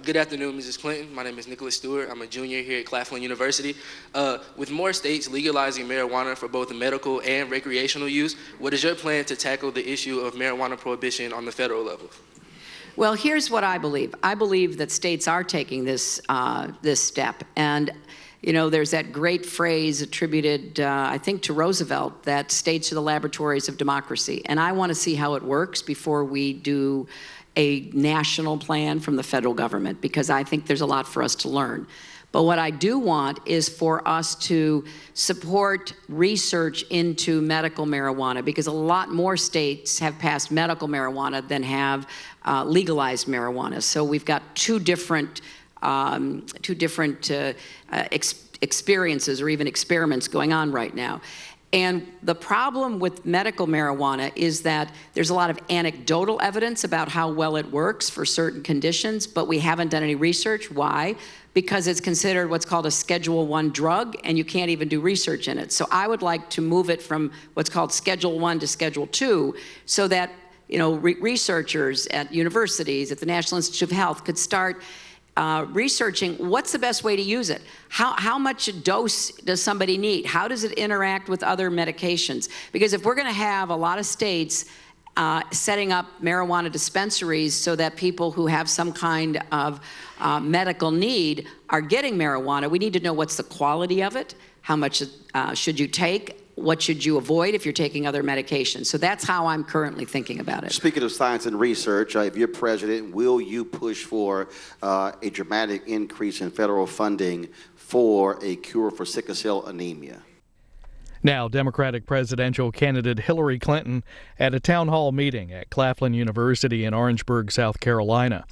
Good afternoon, Mrs. Clinton. My name is Nicholas Stewart. I'm a junior here at Claflin University. With more states legalizing marijuana for both medical and recreational use, what is your plan to tackle the issue of marijuana prohibition on the federal level? Well, here's what I believe. I believe that states are taking this step. And, you know, there's that great phrase attributed, I think, to Roosevelt, that states are the laboratories of democracy. And I want to see how it works before we do a national plan from the federal government, because I think there's a lot for us to learn. But what I do want is for us to support research into medical marijuana, because a lot more states have passed medical marijuana than have legalized marijuana. So we've got two different experiences or even experiments going on right now. And the problem with medical marijuana is that there's a lot of anecdotal evidence about how well it works for certain conditions, but we haven't done any research. Why? Because it's considered what's called a Schedule I drug, and you can't even do research in it. So I would like to move it from what's called Schedule I to Schedule II, so that, you know, researchers at universities, at the National Institute of Health, could start researching what's the best way to use it. How much a dose does somebody need? How does it interact with other medications? Because if we're going to have a lot of states setting up marijuana dispensaries so that people who have some kind of medical need are getting marijuana, we need to know what's the quality of it, how much should you take, what should you avoid if you're taking other medications. So that's how I'm currently thinking about it. Speaking of science and research, if you're president, will you push for a dramatic increase in federal funding for a cure for sickle cell anemia? Now, Democratic presidential candidate Hillary Clinton at a town hall meeting at Claflin University in Orangeburg, South Carolina.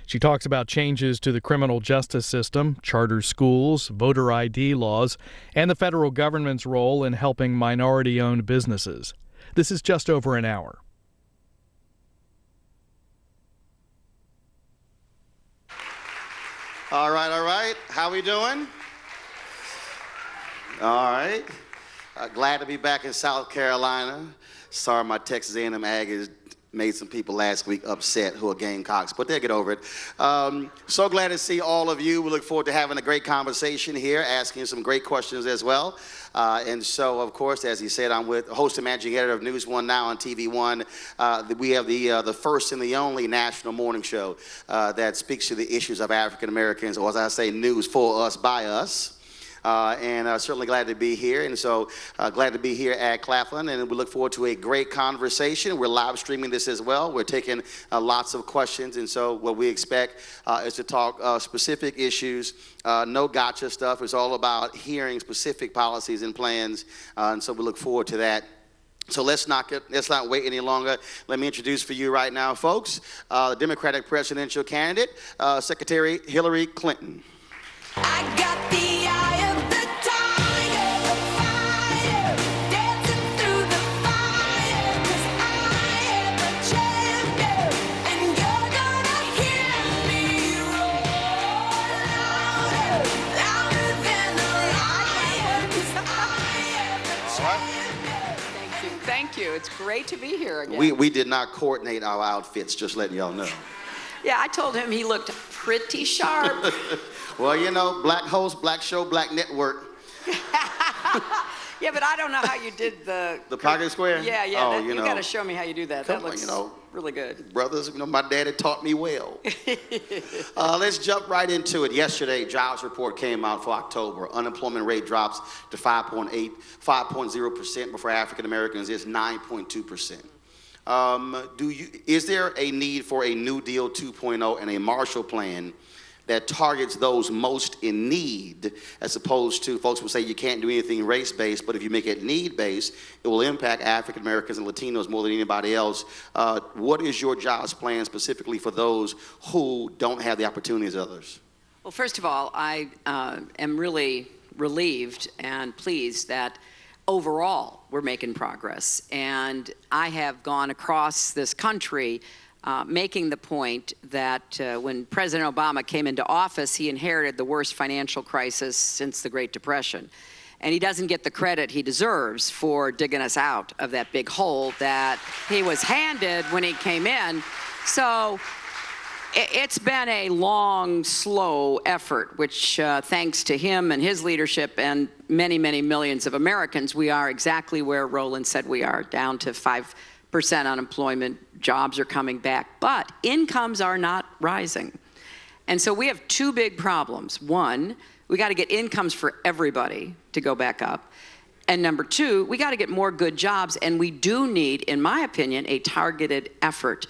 She talks about changes to the criminal justice system, charter schools, voter ID laws, and the federal government's role in helping minority-owned businesses. This is just over an hour. All right. How we doing? All right. Glad to be back in South Carolina. Sorry my Texas A&M Aggies made some people last week upset who are Gamecocks, but they'll get over it. So glad to see all of you. We look forward to having a great conversation here, asking some great questions as well. And so, of course, as he said, I'm with host and managing editor of News One Now on TV One. We have the first and the only national morning show that speaks to the issues of African Americans, or as I say, news for us, by us. And certainly glad to be here. And so glad to be here at Claflin, and we look forward to a great conversation. We're live streaming this as well. We're taking lots of questions, and so what we expect is to talk specific issues, no gotcha stuff. It's all about hearing specific policies and plans, and so we look forward to that. So let's not wait any longer. Let me introduce for you right now, folks, the Democratic presidential candidate, Secretary Hillary Clinton. I got the eye of the tiger, fire, dancing through the fire, 'cause I am the champion, and you're gonna hear me roar louder, louder than a lion, 'cause I am the champion. Thank you. It's great to be here again. We did not coordinate our outfits, just letting y'all know. Yeah, I told him he looked pretty sharp. Well, you know, black host, black show, black network. Yeah, but I don't know how you did the pocket square? Yeah, Oh, you got to show me how you do that. That looks really good. Brothers, my daddy taught me well. Let's jump right into it. Yesterday, jobs report came out for October. Unemployment rate drops to 5.0%, but for African Americans, it's 9.2%. Is there a need for a New Deal 2.0 and a Marshall Plan that targets those most in need, as opposed to folks will say you can't do anything race-based, but if you make it need-based, it will impact African Americans and Latinos more than anybody else. What is your jobs plan specifically for those who don't have the opportunities as others? Well, first of all, I am really relieved and pleased that overall we're making progress. And I have gone across this country making the point that when President Obama came into office, he inherited the worst financial crisis since the Great Depression. And he doesn't get the credit he deserves for digging us out of that big hole that he was handed when he came in. So It's been a long, slow effort, which thanks to him and his leadership and many, many millions of Americans, we are exactly where Roland said we are, down to 5% unemployment. Jobs are coming back, but incomes are not rising. And so we have two big problems. One, we got to get incomes for everybody to go back up. And number two, we got to get more good jobs, and we do need, in my opinion, a targeted effort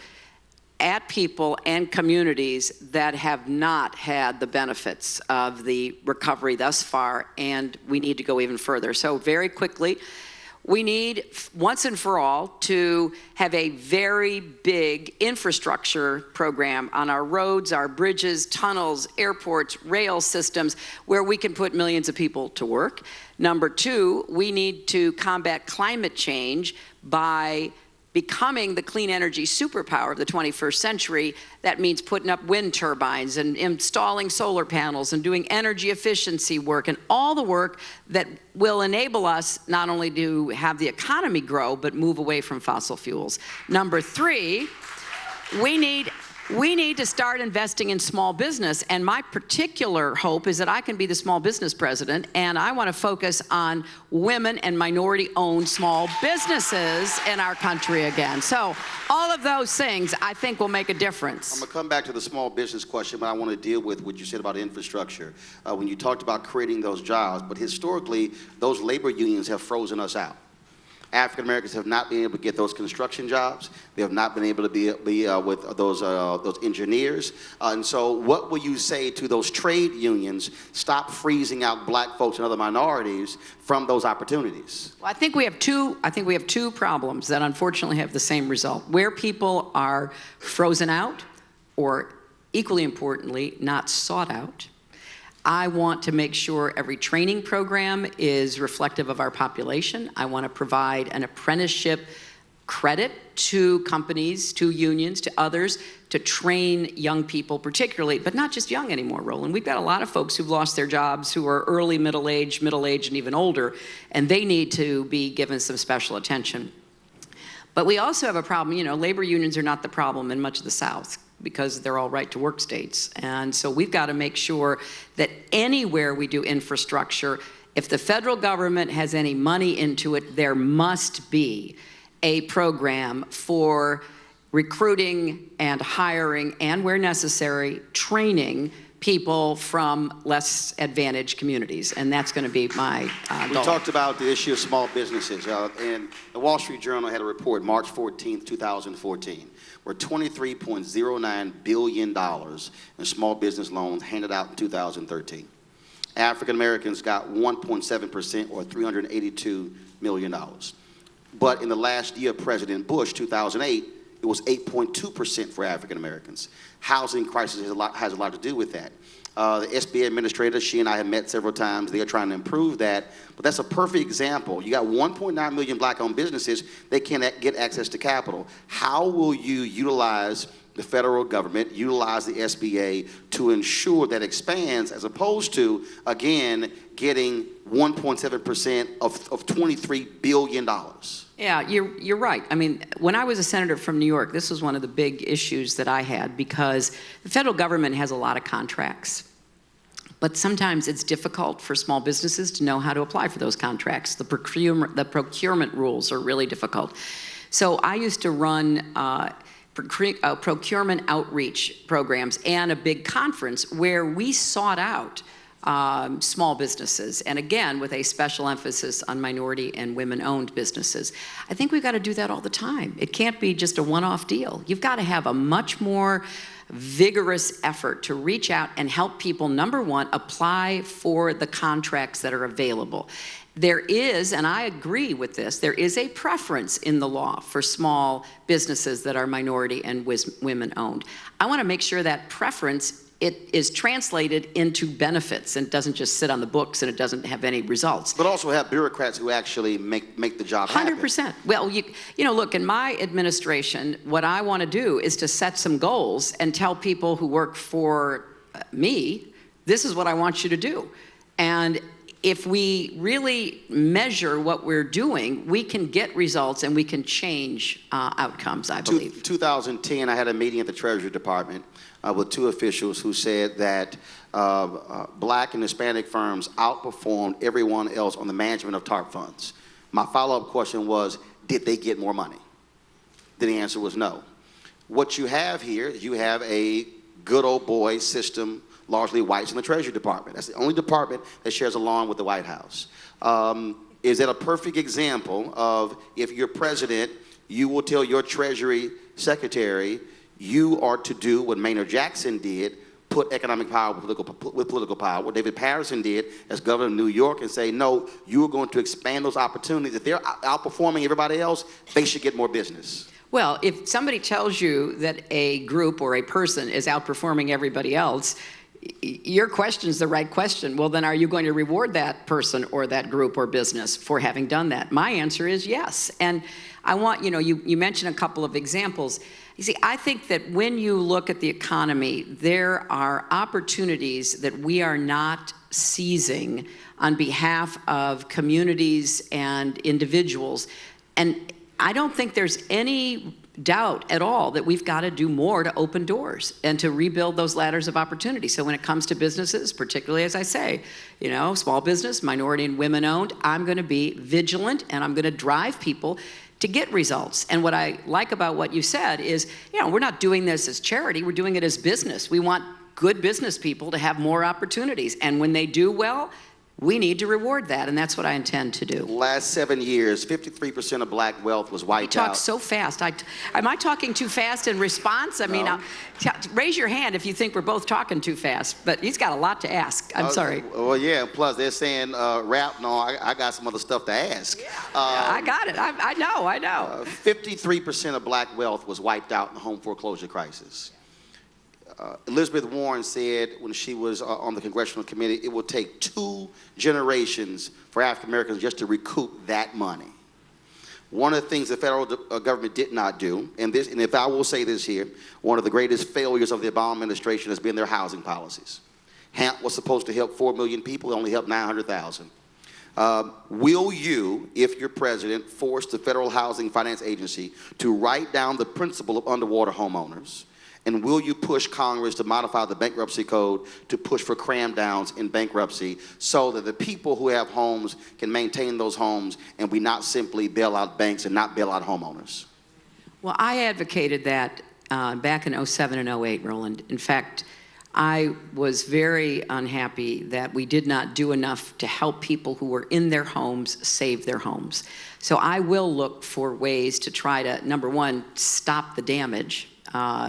at people and communities that have not had the benefits of the recovery thus far, and we need to go even further. So very quickly, we need, once and for all, to have a very big infrastructure program on our roads, our bridges, tunnels, airports, rail systems, where we can put millions of people to work. Number two, we need to combat climate change by becoming the clean energy superpower of the 21st century. That means putting up wind turbines and installing solar panels and doing energy efficiency work and all the work that will enable us not only to have the economy grow, but move away from fossil fuels. Number three, we need to start investing in small business, and my particular hope is that I can be the small business president, and I want to focus on women and minority-owned small businesses in our country again. So all of those things, I think, will make a difference. I'm going to come back to the small business question, but I want to deal with what you said about infrastructure. When you talked about creating those jobs, but historically, those labor unions have frozen us out. African Americans have not been able to get those construction jobs. They have not been able to be with those engineers. And so what will you say to those trade unions? Stop freezing out black folks and other minorities from those opportunities. Well, I think we have two problems that unfortunately have the same result. Where people are frozen out, or equally importantly, not sought out, I want to make sure every training program is reflective of our population. I want to provide an apprenticeship credit to companies, to unions, to others, to train young people particularly, but not just young anymore, Roland. We've got a lot of folks who've lost their jobs who are early middle age, and even older, and they need to be given some special attention. But we also have a problem, labor unions are not the problem in much of the South, because they're all right-to-work states. And so we've got to make sure that anywhere we do infrastructure, if the federal government has any money into it, there must be a program for recruiting and hiring, and where necessary, training people from less advantaged communities. And that's going to be my We goal. talked about the issue of small businesses, and the Wall Street Journal had a report March 14th, 2014, where $23.09 billion in small business loans handed out in 2013. African Americans got 1.7%, or $382 million. But in the last year of President Bush, 2008, it was 8.2% for African Americans. Housing crisis has a lot to do with that. The SBA administrator, she and I have met several times. They are trying to improve that, but that's a perfect example. You got 1.9 million black-owned businesses. They can't get access to capital. How will you utilize the federal government, utilize the SBA to ensure that expands, as opposed to, again, getting 1.7% of $23 billion? Yeah, you're right. I mean, when I was a senator from New York, this was one of the big issues that I had, because the federal government has a lot of contracts. But sometimes it's difficult for small businesses to know how to apply for those contracts. The procurement rules are really difficult. So I used to run procurement outreach programs and a big conference where we sought out small businesses, and again, with a special emphasis on minority and women-owned businesses. I think we've got to do that all the time. It can't be just a one-off deal. You've got to have a much more vigorous effort to reach out and help people, number one, apply for the contracts that are available. There is, and I agree with this, there is a preference in the law for small businesses that are minority and women-owned. I want to make sure that preference, it is translated into benefits and doesn't just sit on the books and it doesn't have any results. But also have bureaucrats who actually make the job happen. 100%. Well, you know, look, in my administration, what I want to do is to set some goals and tell people who work for me, this is what I want you to do. And if we really measure what we're doing, we can get results and we can change outcomes, I believe. 2010, I had a meeting at the Treasury Department with two officials who said that black and Hispanic firms outperformed everyone else on the management of TARP funds. My follow-up question was, did they get more money? Then the answer was no. What you have here is you have a good old boy system, largely whites in the Treasury Department. That's the only department that shares a lawn with the White House. Is that a perfect example of, if you're president, you will tell your Treasury Secretary, you are to do what Maynard Jackson did, put economic power with political power, what David Patterson did as governor of New York, and say, no, you are going to expand those opportunities. If they're outperforming everybody else, they should get more business. Well, if somebody tells you that a group or a person is outperforming everybody else, your question's the right question. Well, then are you going to reward that person or that group or business for having done that? My answer is yes. And I want, you mentioned a couple of examples. You see, I think that when you look at the economy, there are opportunities that we are not seizing on behalf of communities and individuals. And I don't think there's any doubt at all that we've got to do more to open doors and to rebuild those ladders of opportunity. So when it comes to businesses, particularly, as I say, small business, minority and women owned, I'm going to be vigilant and I'm going to drive people to get results. And what I like about what you said is, we're not doing this as charity, we're doing it as business. We want good business people to have more opportunities. And when they do well, we need to reward that, and that's what I intend to do. Last 7 years, 53% of black wealth was wiped You out. talk so fast. Am I talking too fast in response? I mean, raise your hand if you think we're both talking too fast, but he's got a lot to ask. I'm sorry. Well, yeah, plus they're saying rap. No, I got some other stuff to ask. Yeah, I got it. I know. 53% of black wealth was wiped out in the home foreclosure crisis. Elizabeth Warren said when she was on the congressional committee, it will take 2 generations for African Americans just to recoup that money. One of the things the federal government did not do, and if I will say this here, one of the greatest failures of the Obama administration has been their housing policies. HAMP was supposed to help 4 million people, it only helped 900,000. Will you, if you're president, force the Federal Housing Finance Agency to write down the principle of underwater homeowners? And will you push Congress to modify the bankruptcy code to push for cram downs in bankruptcy so that the people who have homes can maintain those homes and we not simply bail out banks and not bail out homeowners? Well, I advocated that back in 07 and 08, Roland. In fact, I was very unhappy that we did not do enough to help people who were in their homes save their homes. So I will look for ways to try to, number one, stop the damage,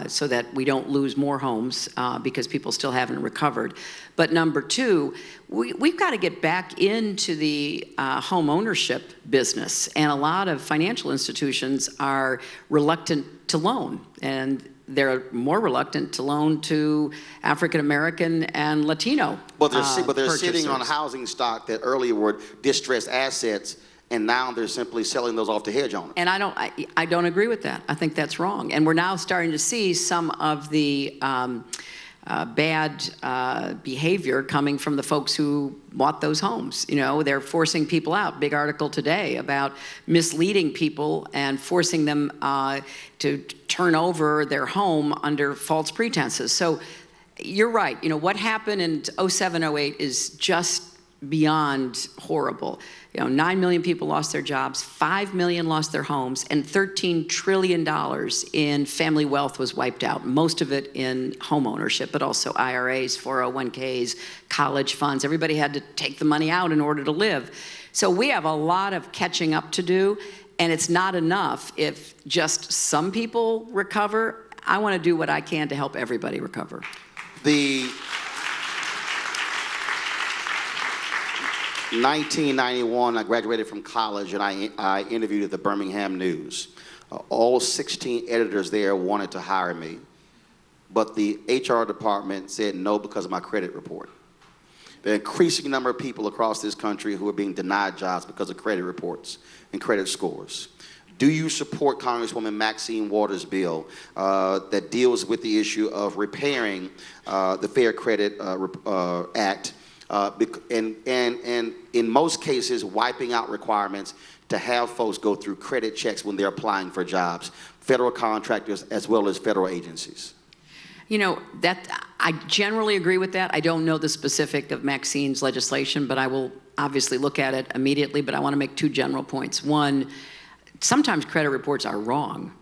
so that we don't lose more homes because people still haven't recovered. But number two, we've got to get back into the home ownership business. And a lot of financial institutions are reluctant to loan. And they're more reluctant to loan to African American and Latino But they're sitting on purchasers. housing stock that earlier were distressed assets, and now they're simply selling those off to hedge owners. And I don't agree with that. I think that's wrong. And we're now starting to see some of the bad behavior coming from the folks who bought those homes. They're forcing people out. Big article today about misleading people and forcing them to turn over their home under false pretenses. So you're right. What happened in 07, 08 is just beyond horrible. 9 million people lost their jobs, 5 million lost their homes, and $13 trillion in family wealth was wiped out, most of it in home ownership, but also IRAs, 401ks, college funds. Everybody had to take the money out in order to live. So we have a lot of catching up to do, and it's not enough if just some people recover. I want to do what I can to help everybody recover. The 1991, I graduated from college and I interviewed at the Birmingham News. All 16 editors there wanted to hire me, but the HR department said no because of my credit report. There are an increasing number of people across this country who are being denied jobs because of credit reports and credit scores. Do you support Congresswoman Maxine Waters' bill that deals with the issue of repairing the Fair Credit Act and in most cases, wiping out requirements to have folks go through credit checks when they're applying for jobs, federal contractors as well as federal agencies. You know, that I generally agree with that. I don't know the specific of Maxine's legislation, but I will obviously look at it immediately. But I want to make two general points. One, sometimes credit reports are wrong.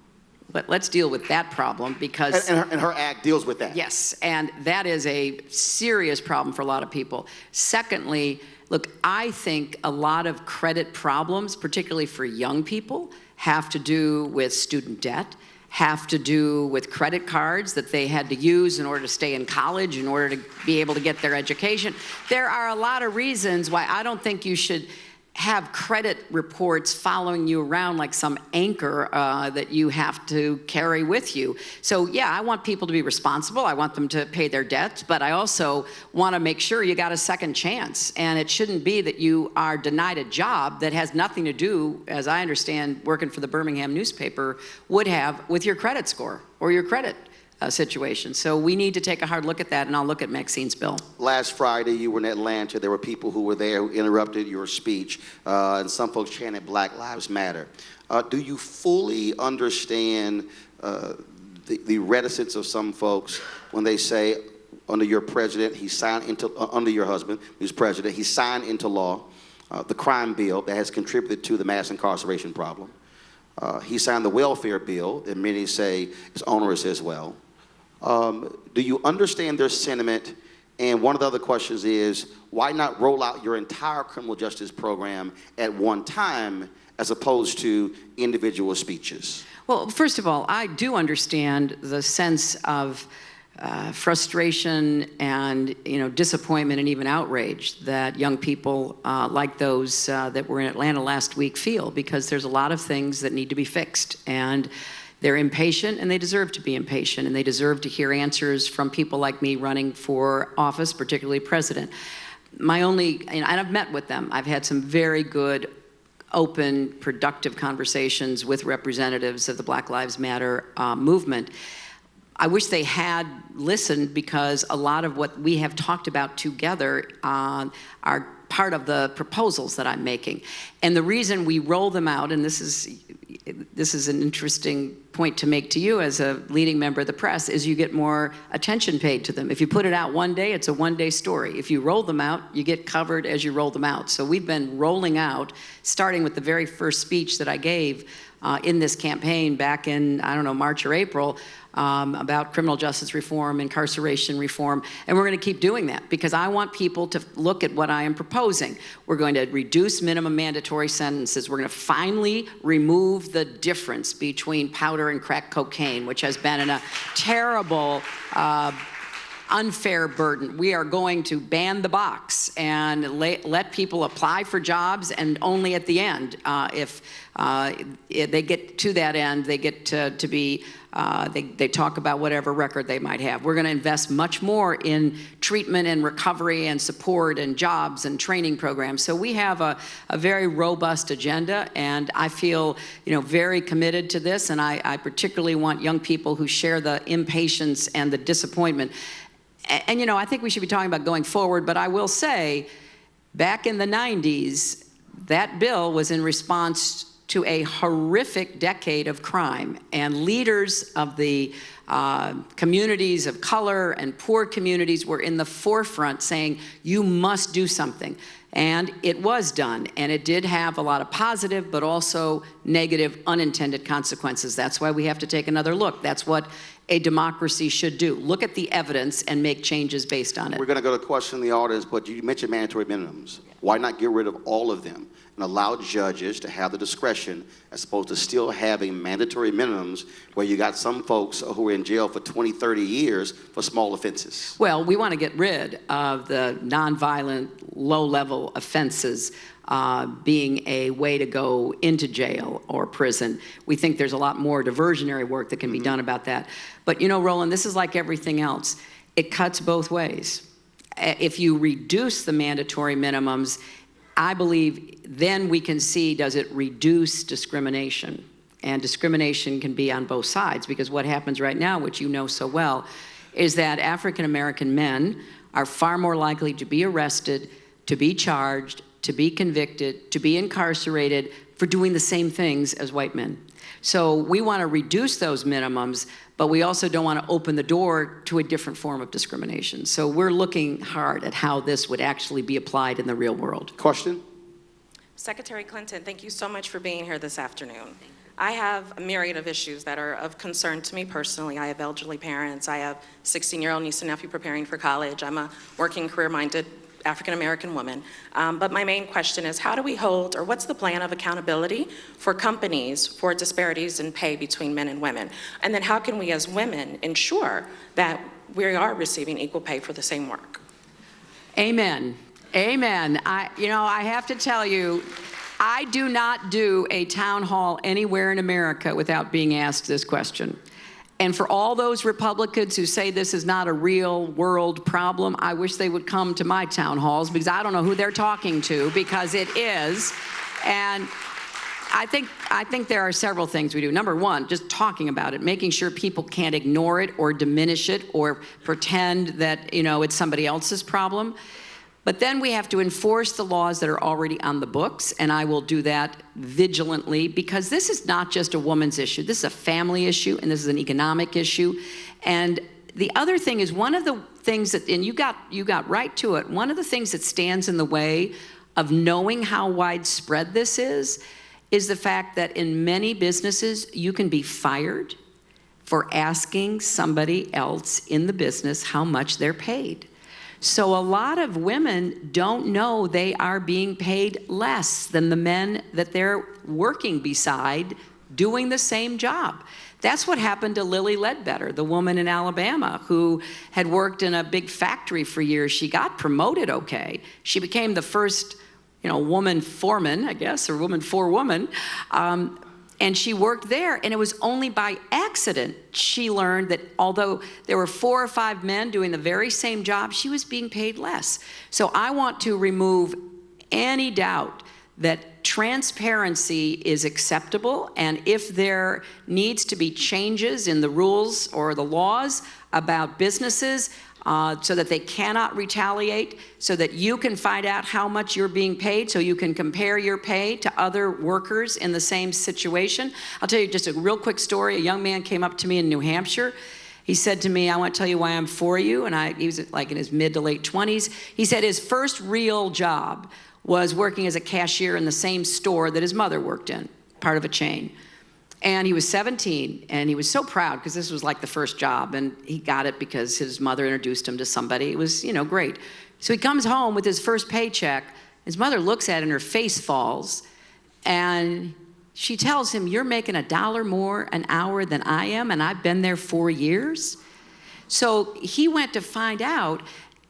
Let's deal with that problem because... And her act deals with that. Yes, and that is a serious problem for a lot of people. Secondly, look, I think a lot of credit problems, particularly for young people, have to do with student debt, have to do with credit cards that they had to use in order to stay in college, in order to be able to get their education. There are a lot of reasons why I don't think you should have credit reports following you around like some anchor that you have to carry with you. So yeah, I want people to be responsible. I want them to pay their debts, but I also want to make sure you got a second chance. And it shouldn't be that you are denied a job that has nothing to do, as I understand, working for the Birmingham newspaper would have with your credit score or your credit situation. So we need to take a hard look at that, and I'll look at Maxine's bill. Last Friday, you were in Atlanta. There were people who were there who interrupted your speech, and some folks chanted Black Lives Matter. Do you fully understand the reticence of some folks when they say, under your president, he signed into, under your husband, who's president, he signed into law the crime bill that has contributed to the mass incarceration problem. He signed the welfare bill that many say is onerous as well. Do you understand their sentiment? And one of the other questions is, why not roll out your entire criminal justice program at one time as opposed to individual speeches? Well, first of all, I do understand the sense of frustration and disappointment and even outrage that young people like those that were in Atlanta last week feel, because there's a lot of things that need to be fixed, and they're impatient, and they deserve to be impatient, and they deserve to hear answers from people like me running for office, particularly president. And I've met with them. I've had some very good, open, productive conversations with representatives of the Black Lives Matter movement. I wish they had listened, because a lot of what we have talked about together are part of the proposals that I'm making. And the reason we roll them out, and this is an interesting point to make to you as a leading member of the press, is you get more attention paid to them. If you put it out one day, it's a one-day story. If you roll them out, you get covered as you roll them out. So we've been rolling out, starting with the very first speech that I gave in this campaign back in, I don't know, March or April, about criminal justice reform, incarceration reform, and we're going to keep doing that, because I want people to look at what I am proposing. We're going to reduce minimum mandatory sentences. We're going to finally remove the difference between powder and crack cocaine, which has been a terrible, unfair burden. We are going to ban the box and let people apply for jobs, and only at the end, if they get to that end, they get to be, they talk about whatever record they might have. We're going to invest much more in treatment and recovery and support and jobs and training programs. So we have a very robust agenda, and I feel very committed to this, and I particularly want young people who share the impatience and the disappointment. And I think we should be talking about going forward, but I will say, back in the 90s, that bill was in response to a horrific decade of crime, and leaders of the communities of color and poor communities were in the forefront saying, you must do something. And it was done, and it did have a lot of positive but also negative unintended consequences. That's why we have to take another look. That's what a democracy should do. Look at the evidence and make changes based on it. We're going to go to question in the audience, but you mentioned mandatory minimums. Why not get rid of all of them and allow judges to have the discretion, as opposed to still having mandatory minimums where you got some folks who are in jail for 20, 30 years for small offenses? Well, we want to get rid of the nonviolent, low-level offenses being a way to go into jail or prison. We think there's a lot more diversionary work that can be done about that. But Roland, this is like everything else. It cuts both ways. If you reduce the mandatory minimums, I believe then we can see, does it reduce discrimination? And discrimination can be on both sides, because what happens right now, which you know so well, is that African American men are far more likely to be arrested, to be charged, to be convicted, to be incarcerated for doing the same things as white men. So we want to reduce those minimums, but we also don't want to open the door to a different form of discrimination. So we're looking hard at how this would actually be applied in the real world. Question? Secretary Clinton, thank you so much for being here this afternoon. I have a myriad of issues that are of concern to me personally. I have elderly parents. I have 16-year-old niece and nephew preparing for college. I'm a working, career-minded African-American woman. But my main question is, how do we hold, or what's the plan of accountability for companies for disparities in pay between men and women? And then how can we as women ensure that we are receiving equal pay for the same work? Amen. Amen. I have to tell you, I do not do a town hall anywhere in America without being asked this question. And for all those Republicans who say this is not a real world problem, I wish they would come to my town halls, because I don't know who they're talking to, because it is. And I think there are several things we do. Number one, just talking about it, making sure people can't ignore it or diminish it or pretend that, it's somebody else's problem. But then we have to enforce the laws that are already on the books, and I will do that vigilantly, because this is not just a woman's issue. This is a family issue, and this is an economic issue. And the other thing is, one of the things that, and you got right to it, one of the things that stands in the way of knowing how widespread this is the fact that in many businesses, you can be fired for asking somebody else in the business how much they're paid. So a lot of women don't know they are being paid less than the men that they're working beside doing the same job. That's what happened to Lilly Ledbetter, the woman in Alabama who had worked in a big factory for years. She got promoted okay. She became the first, woman foreman, I guess, or woman forewoman. And she worked there, and it was only by accident she learned that although there were 4 or 5 men doing the very same job, she was being paid less. So I want to remove any doubt that transparency is acceptable, and if there needs to be changes in the rules or the laws about businesses, so that they cannot retaliate, so that you can find out how much you're being paid, so you can compare your pay to other workers in the same situation. I'll tell you just a real quick story. A young man came up to me in New Hampshire. He said to me, "I want to tell you why I'm for you." And he was like in his mid to late 20s. He said his first real job was working as a cashier in the same store that his mother worked in, part of a chain. And he was 17, and he was so proud because this was like the first job, and he got it because his mother introduced him to somebody. It was, great. So he comes home with his first paycheck. His mother looks at it, and her face falls, and she tells him, "You're making $1 more an hour than I am, and I've been there 4 years." So he went to find out,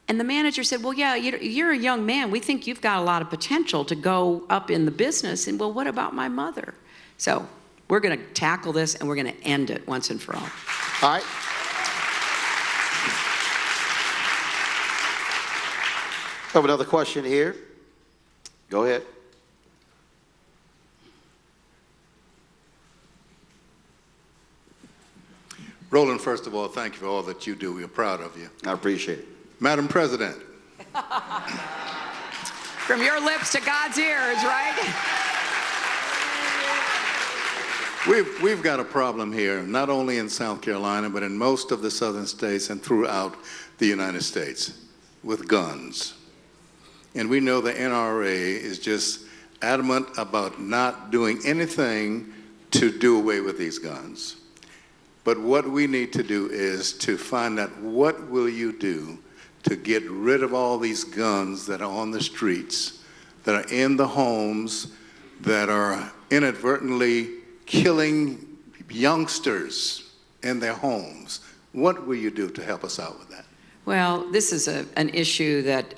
and the manager said, "Well, yeah, you're a young man. We think you've got a lot of potential to go up in the business." And, "Well, what about my mother?" So we're going to tackle this, and we're going to end it once and for all. All right. I have another question here. Go ahead. Roland, first of all, thank you for all that you do. We're proud of you. I appreciate it. Madam President. From your lips to God's ears, right? We've got a problem here, not only in South Carolina, but in most of the southern states and throughout the United States, with guns. And we know the NRA is just adamant about not doing anything to do away with these guns. But what we need to do is to find out, what will you do to get rid of all these guns that are on the streets, that are in the homes, that are inadvertently killing youngsters in their homes? What will you do to help us out with that? Well, this is an issue that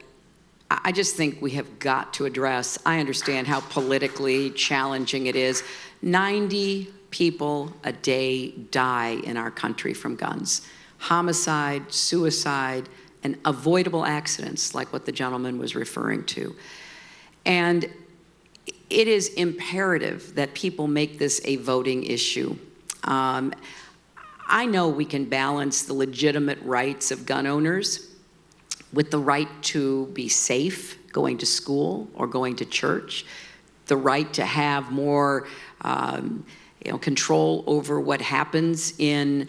I just think we have got to address. I understand how politically challenging it is. 90 people a day die in our country from guns. Homicide, suicide, and avoidable accidents like what the gentleman was referring to. And it is imperative that people make this a voting issue. I know we can balance the legitimate rights of gun owners with the right to be safe going to school or going to church, the right to have more control over what happens in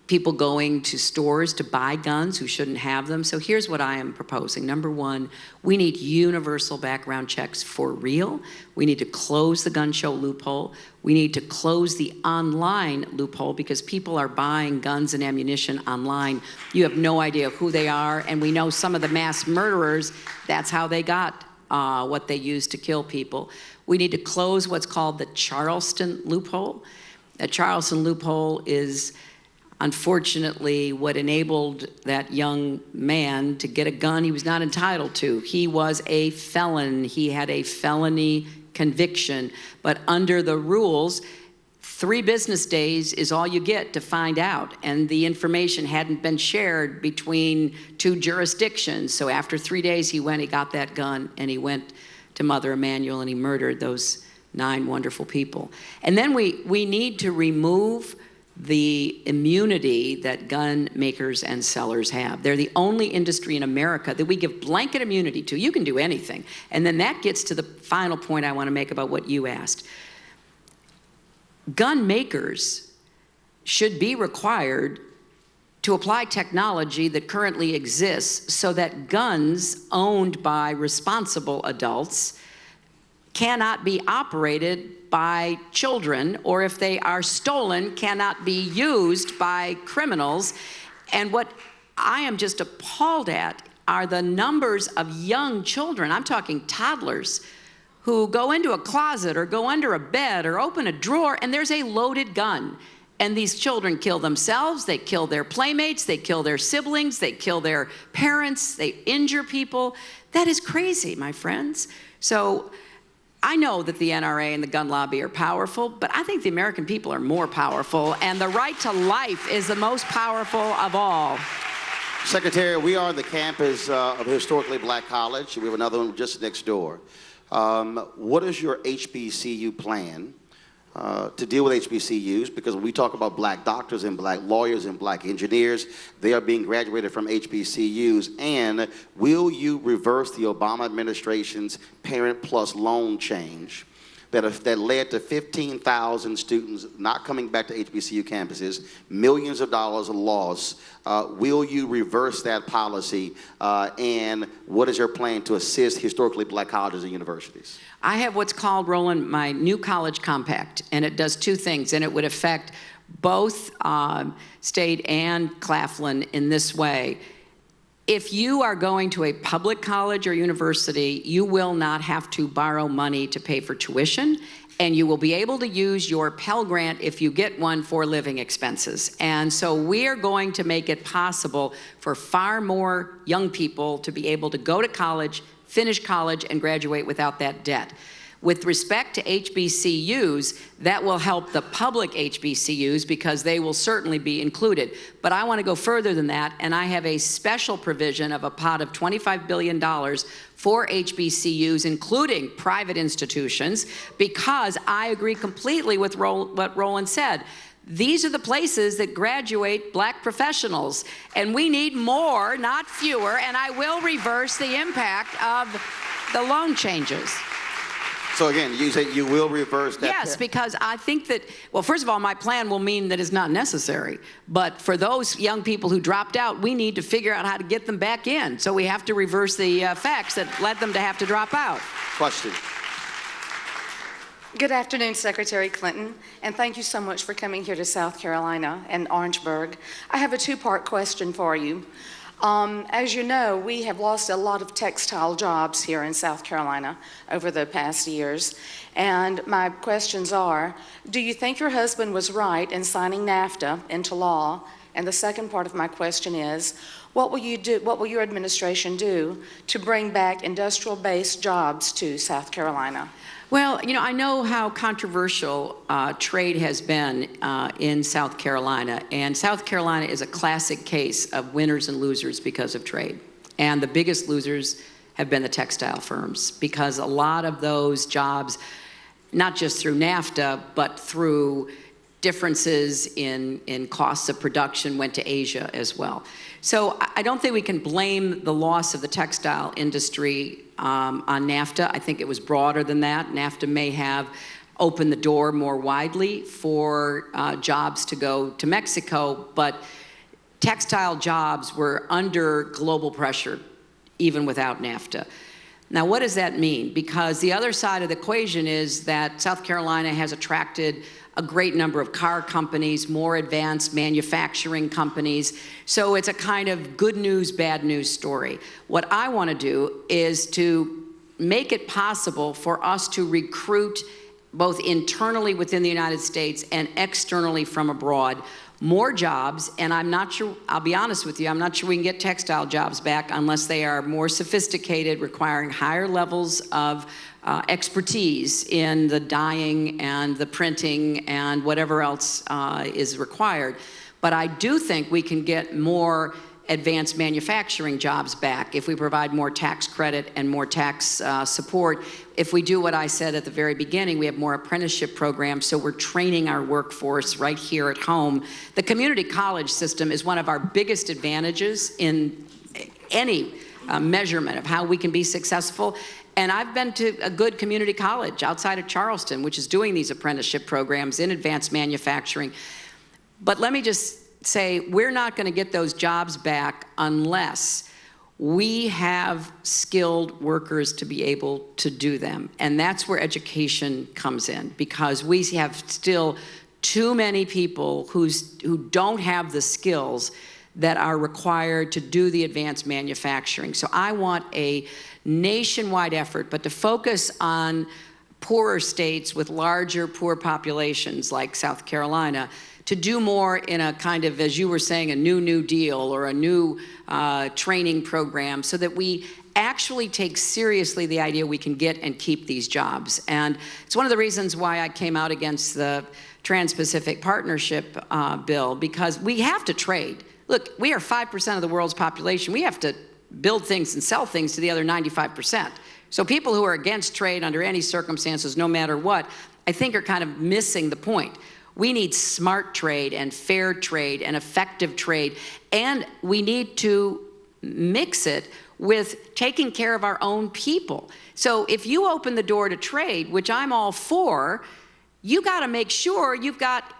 people going to stores to buy guns who shouldn't have them. So here's what I am proposing. Number one, we need universal background checks for real. We need to close the gun show loophole. We need to close the online loophole because people are buying guns and ammunition online. You have no idea who they are, and we know some of the mass murderers, that's how they got what they used to kill people. We need to close what's called the Charleston loophole. The Charleston loophole is unfortunately what enabled that young man to get a gun he was not entitled to. He was a felon. He had a felony conviction. But under the rules, 3 business days is all you get to find out. And the information hadn't been shared between 2 jurisdictions. So after 3 days, he got that gun, and he went to Mother Emanuel, and he murdered those 9 wonderful people. And then we need to remove the immunity that gun makers and sellers have. They're the only industry in America that we give blanket immunity to. You can do anything. And then that gets to the final point I want to make about what you asked. Gun makers should be required to apply technology that currently exists so that guns owned by responsible adults cannot be operated by children, or if they are stolen, cannot be used by criminals. And what I am just appalled at are the numbers of young children, I'm talking toddlers, who go into a closet or go under a bed or open a drawer and there's a loaded gun. And these children kill themselves, they kill their playmates, they kill their siblings, they kill their parents, they injure people. That is crazy, my friends. So I know that the NRA and the gun lobby are powerful, but I think the American people are more powerful, and the right to life is the most powerful of all. Secretary, we are on the campus of a historically black college. We have another one just next door. What is your HBCU plan to deal with HBCUs? Because when we talk about black doctors and black lawyers and black engineers, they are being graduated from HBCUs. And will you reverse the Obama administration's Parent Plus loan change that led to 15,000 students not coming back to HBCU campuses, millions of dollars of loss? Will you reverse that policy? And what is your plan to assist historically black colleges and universities? I have what's called, Roland, my new college compact, and it does 2 things, and it would affect both State and Claflin in this way. If you are going to a public college or university, you will not have to borrow money to pay for tuition, and you will be able to use your Pell Grant if you get one for living expenses. And so we are going to make it possible for far more young people to be able to go to college, finish college, and graduate without that debt. With respect to HBCUs, that will help the public HBCUs because they will certainly be included. But I want to go further than that, and I have a special provision of a pot of $25 billion for HBCUs, including private institutions, because I agree completely with what Roland said. These are the places that graduate black professionals, and we need more, not fewer, and I will reverse the impact of the loan changes. So again, you say you will reverse that? Yes, because I think that, well, first of all, my plan will mean that it's not necessary. But for those young people who dropped out, we need to figure out how to get them back in. So we have to reverse the effects that led them to have to drop out. Question. Good afternoon, Secretary Clinton, and thank you so much for coming here to South Carolina and Orangeburg. I have a 2-part question for you. As you know, we have lost a lot of textile jobs here in South Carolina over the past years. And my questions are, do you think your husband was right in signing NAFTA into law? And the second part of my question is, what will your administration do to bring back industrial-based jobs to South Carolina? Well, you know, I know how controversial trade has been in South Carolina, and South Carolina is a classic case of winners and losers because of trade. And the biggest losers have been the textile firms, because a lot of those jobs, not just through NAFTA, but through differences in costs of production went to Asia as well. So I don't think we can blame the loss of the textile industry on NAFTA. I think it was broader than that. NAFTA may have opened the door more widely for jobs to go to Mexico, but textile jobs were under global pressure even without NAFTA. Now, what does that mean? Because the other side of the equation is that South Carolina has attracted a great number of car companies, more advanced manufacturing companies. So it's a kind of good news, bad news story. What I want to do is to make it possible for us to recruit both internally within the United States and externally from abroad more jobs, and I'm not sure, I'll be honest with you, I'm not sure we can get textile jobs back unless they are more sophisticated, requiring higher levels of expertise in the dyeing and the printing and whatever else is required. But I do think we can get more advanced manufacturing jobs back if we provide more tax credit and more tax support. If we do what I said at the very beginning, we have more apprenticeship programs, so we're training our workforce right here at home. The community college system is one of our biggest advantages in any measurement of how we can be successful. And I've been to a good community college outside of Charleston, which is doing these apprenticeship programs in advanced manufacturing. But let me just say, we're not going to get those jobs back unless we have skilled workers to be able to do them. And that's where education comes in, because we have still too many people who don't have the skills that are required to do the advanced manufacturing. So I want a nationwide effort, but to focus on poorer states with larger poor populations like South Carolina, to do more in a kind of, as you were saying, a new deal or a new training program, so that we actually take seriously the idea we can get and keep these jobs. And it's one of the reasons why I came out against the Trans-Pacific Partnership bill, because we have to trade. Look, we are 5% of the world's population. We have to build things and sell things to the other 95%. So people who are against trade under any circumstances, no matter what, I think are kind of missing the point. We need smart trade and fair trade and effective trade, and we need to mix it with taking care of our own people. So if you open the door to trade, which I'm all for, you got to make sure you've got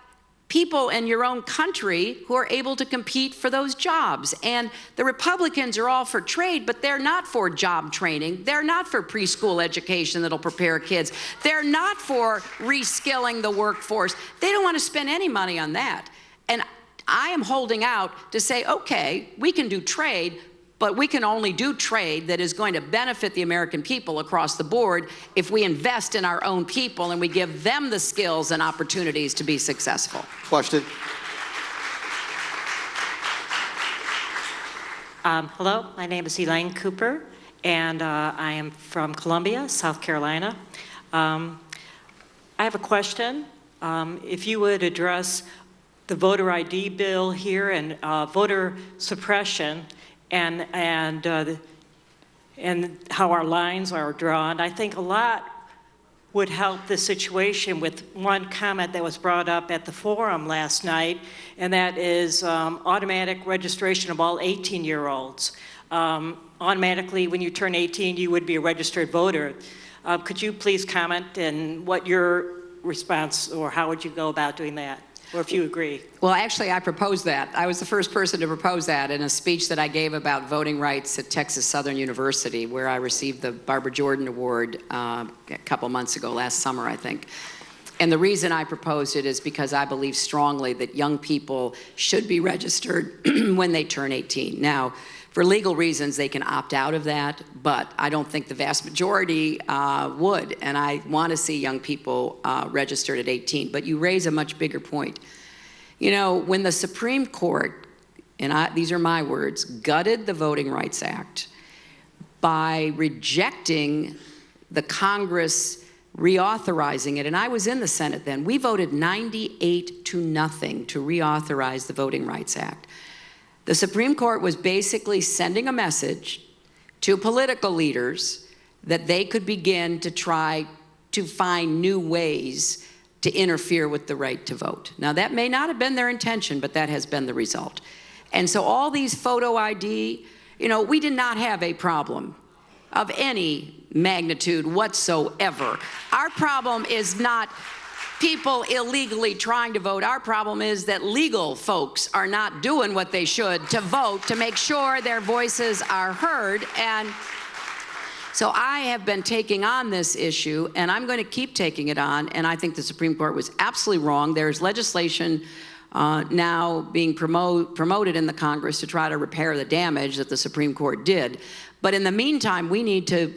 people in your own country who are able to compete for those jobs. And the Republicans are all for trade, but they're not for job training. They're not for preschool education that'll prepare kids. They're not for reskilling the workforce. They don't want to spend any money on that. And I am holding out to say, okay, we can do trade, but we can only do trade that is going to benefit the American people across the board if we invest in our own people and we give them the skills and opportunities to be successful. Question. Hello, my name is Elaine Cooper, and I am from Columbia, South Carolina. I have a question. If you would address the voter ID bill here and voter suppression, and how our lines are drawn. I think a lot would help the situation with one comment that was brought up at the forum last night, and that is automatic registration of all 18-year-olds. Automatically, when you turn 18, you would be a registered voter. Could you please comment and what your response, or how would you go about doing that? Or if you agree. Well, actually, I proposed that. I was the first person to propose that in a speech that I gave about voting rights at Texas Southern University, where I received the Barbara Jordan Award a couple months ago, last summer, I think. And the reason I proposed it is because I believe strongly that young people should be registered when they turn 18. Now, for legal reasons, they can opt out of that, but I don't think the vast majority would, and I want to see young people registered at 18. But you raise a much bigger point. You know, when the Supreme Court, and these are my words, gutted the Voting Rights Act by rejecting the Congress reauthorizing it, and I was in the Senate then, we voted 98-0 to reauthorize the Voting Rights Act. The Supreme Court was basically sending a message to political leaders that they could begin to try to find new ways to interfere with the right to vote. Now, that may not have been their intention, but that has been the result. And so all these photo ID, you know, we did not have a problem of any magnitude whatsoever. Our problem is not people illegally trying to vote. Our problem is that legal folks are not doing what they should to vote, to make sure their voices are heard. And so I have been taking on this issue, and I'm going to keep taking it on, and I think the Supreme Court was absolutely wrong. There's legislation now being promoted in the Congress to try to repair the damage that the Supreme Court did. But in the meantime, we need to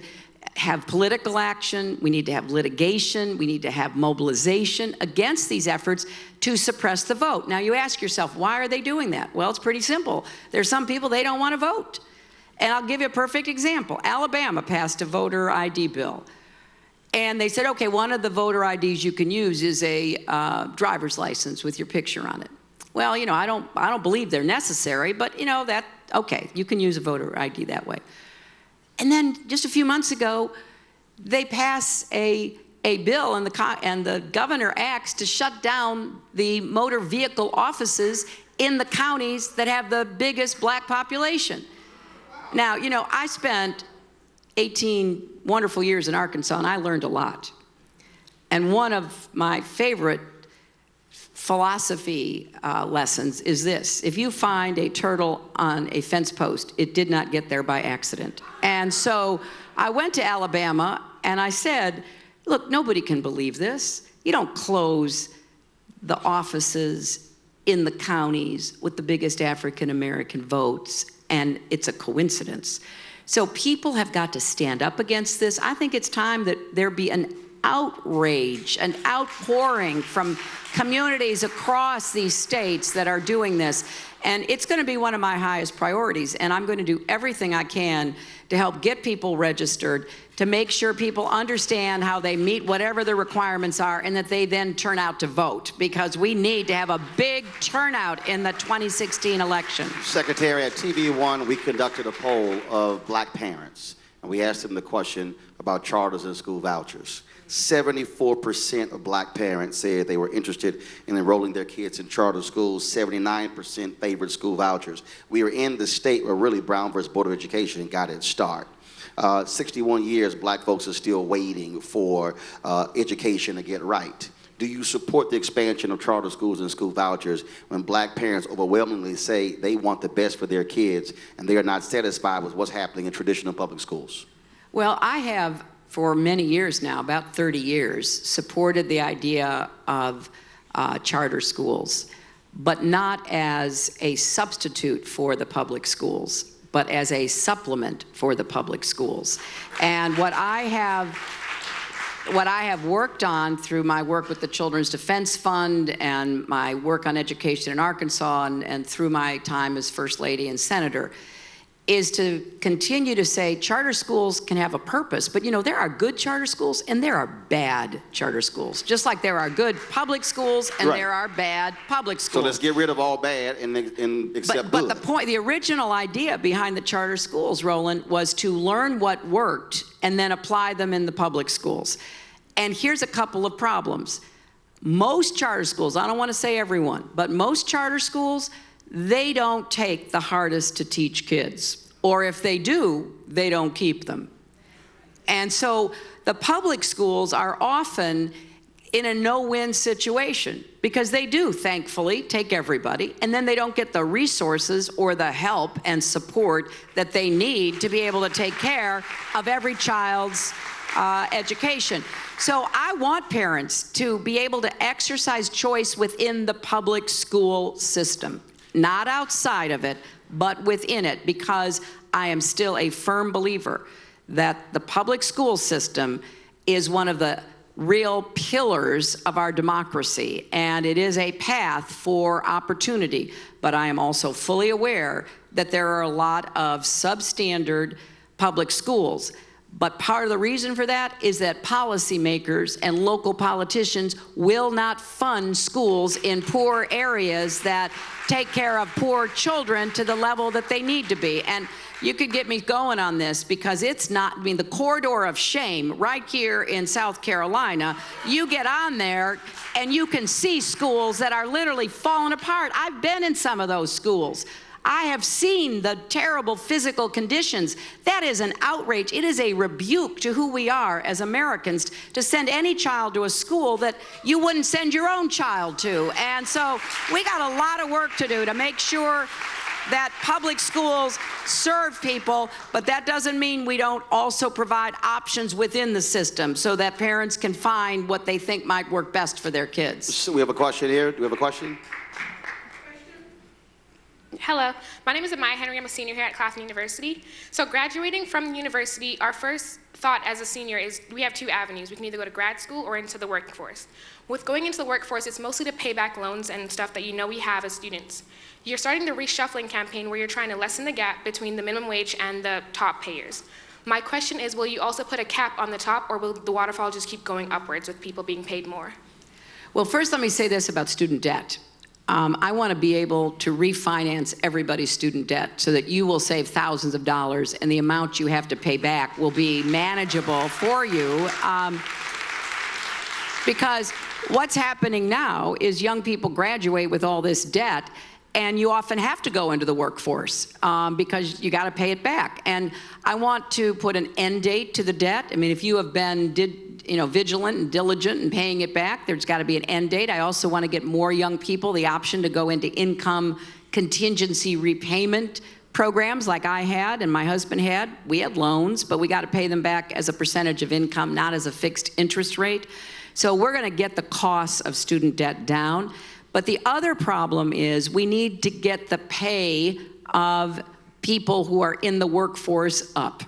have political action, we need to have litigation, we need to have mobilization against these efforts to suppress the vote. Now you ask yourself, why are they doing that? Well, it's pretty simple. There's some people, they don't want to vote. And I'll give you a perfect example. Alabama passed a voter ID bill. And they said, okay, one of the voter IDs you can use is a driver's license with your picture on it. Well, you know, I don't believe they're necessary, but you know, okay, you can use a voter ID that way. And then just a few months ago, they pass a bill, and the governor acts to shut down the motor vehicle offices in the counties that have the biggest black population. Now, you know, I spent 18 wonderful years in Arkansas, and I learned a lot. And one of my favorite philosophy lessons is this: if you find a turtle on a fence post, it did not get there by accident. And so I went to Alabama and I said, look, nobody can believe this. You don't close the offices in the counties with the biggest African American votes and it's a coincidence. So people have got to stand up against this. I think it's time that there be an outrage, an outpouring from communities across these states that are doing this. And it's going to be one of my highest priorities. And I'm going to do everything I can to help get people registered, to make sure people understand how they meet whatever the requirements are, and that they then turn out to vote, because we need to have a big turnout in the 2016 election. Secretary, at TV1, we conducted a poll of black parents, and we asked them the question about charters and school vouchers. 74% of black parents said they were interested in enrolling their kids in charter schools. 79% favored school vouchers. We are in the state where really Brown versus Board of Education got its start. 61 years, black folks are still waiting for education to get right. Do you support the expansion of charter schools and school vouchers when black parents overwhelmingly say they want the best for their kids and they are not satisfied with what's happening in traditional public schools? Well, I have, for many years now, about 30 years, supported the idea of charter schools, but not as a substitute for the public schools, but as a supplement for the public schools. And what I have worked on through my work with the Children's Defense Fund and my work on education in Arkansas and through my time as First Lady and Senator is to continue to say charter schools can have a purpose, but you know, there are good charter schools and there are bad charter schools, just like there are good public schools and there are bad public schools. So let's get rid of all bad and accept good. But the original idea behind the charter schools, Roland, was to learn what worked and then apply them in the public schools. And here's a couple of problems. Most charter schools, I don't want to say everyone, but most charter schools, they don't take the hardest to teach kids. Or if they do, they don't keep them. And so the public schools are often in a no-win situation because they do, thankfully, take everybody, and then they don't get the resources or the help and support that they need to be able to take care of every child's education. So I want parents to be able to exercise choice within the public school system. Not outside of it, but within it, because I am still a firm believer that the public school system is one of the real pillars of our democracy, and it is a path for opportunity. But I am also fully aware that there are a lot of substandard public schools. But part of the reason for that is that policymakers and local politicians will not fund schools in poor areas that take care of poor children to the level that they need to be. And you could get me going on this because it's not, I mean, the corridor of shame right here in South Carolina, you get on there and you can see schools that are literally falling apart. I've been in some of those schools. I have seen the terrible physical conditions. That is an outrage. It is a rebuke to who we are as Americans to send any child to a school that you wouldn't send your own child to. And so we got a lot of work to do to make sure that public schools serve people, but that doesn't mean we don't also provide options within the system so that parents can find what they think might work best for their kids. So we have a question here. Do we have a question? Hello, my name is Amaya Henry. I'm a senior here at Claflin University. So graduating from the university, our first thought as a senior is we have two avenues. We can either go to grad school or into the workforce. With going into the workforce, it's mostly to pay back loans and stuff that you know we have as students. You're starting the reshuffling campaign where you're trying to lessen the gap between the minimum wage and the top payers. My question is, will you also put a cap on the top, or will the waterfall just keep going upwards with people being paid more? Well, first let me say this about student debt. I want to be able to refinance everybody's student debt so that you will save thousands of dollars and the amount you have to pay back will be manageable for you. Because what's happening now is young people graduate with all this debt and you often have to go into the workforce because you got to pay it back. And I want to put an end date to the debt. I mean, if you have been vigilant and diligent in paying it back, there's got to be an end date. I also want to get more young people the option to go into income contingency repayment programs like I had and my husband had. We had loans, but we got to pay them back as a percentage of income, not as a fixed interest rate. So we're going to get the costs of student debt down. But the other problem is we need to get the pay of people who are in the workforce up.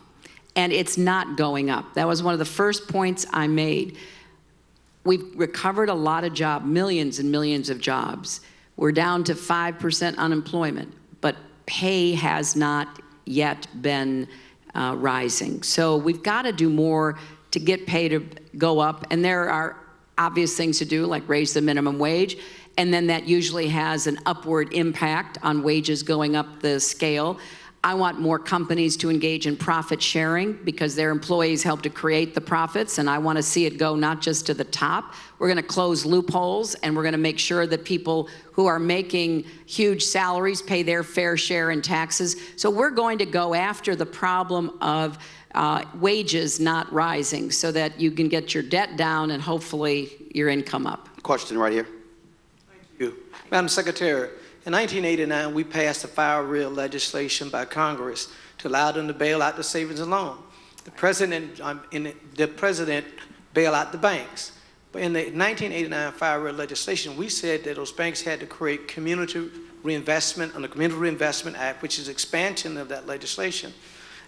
And it's not going up. That was one of the first points I made. We've recovered a lot of jobs, millions and millions of jobs. We're down to 5% unemployment, but pay has not yet been rising. So we've got to do more to get pay to go up. And there are obvious things to do, like raise the minimum wage. And then that usually has an upward impact on wages going up the scale. I want more companies to engage in profit sharing because their employees help to create the profits, and I want to see it go not just to the top. We're going to close loopholes, and we're going to make sure that people who are making huge salaries pay their fair share in taxes. So we're going to go after the problem of wages not rising so that you can get your debt down and hopefully your income up. Question right here. Thank you. Madam Secretary, in 1989, we passed a fire reel legislation by Congress to allow them to bail out the savings and loan. The president bailed out the banks. But in the 1989 fire reel legislation, we said that those banks had to create community reinvestment on the Community Reinvestment Act, which is expansion of that legislation.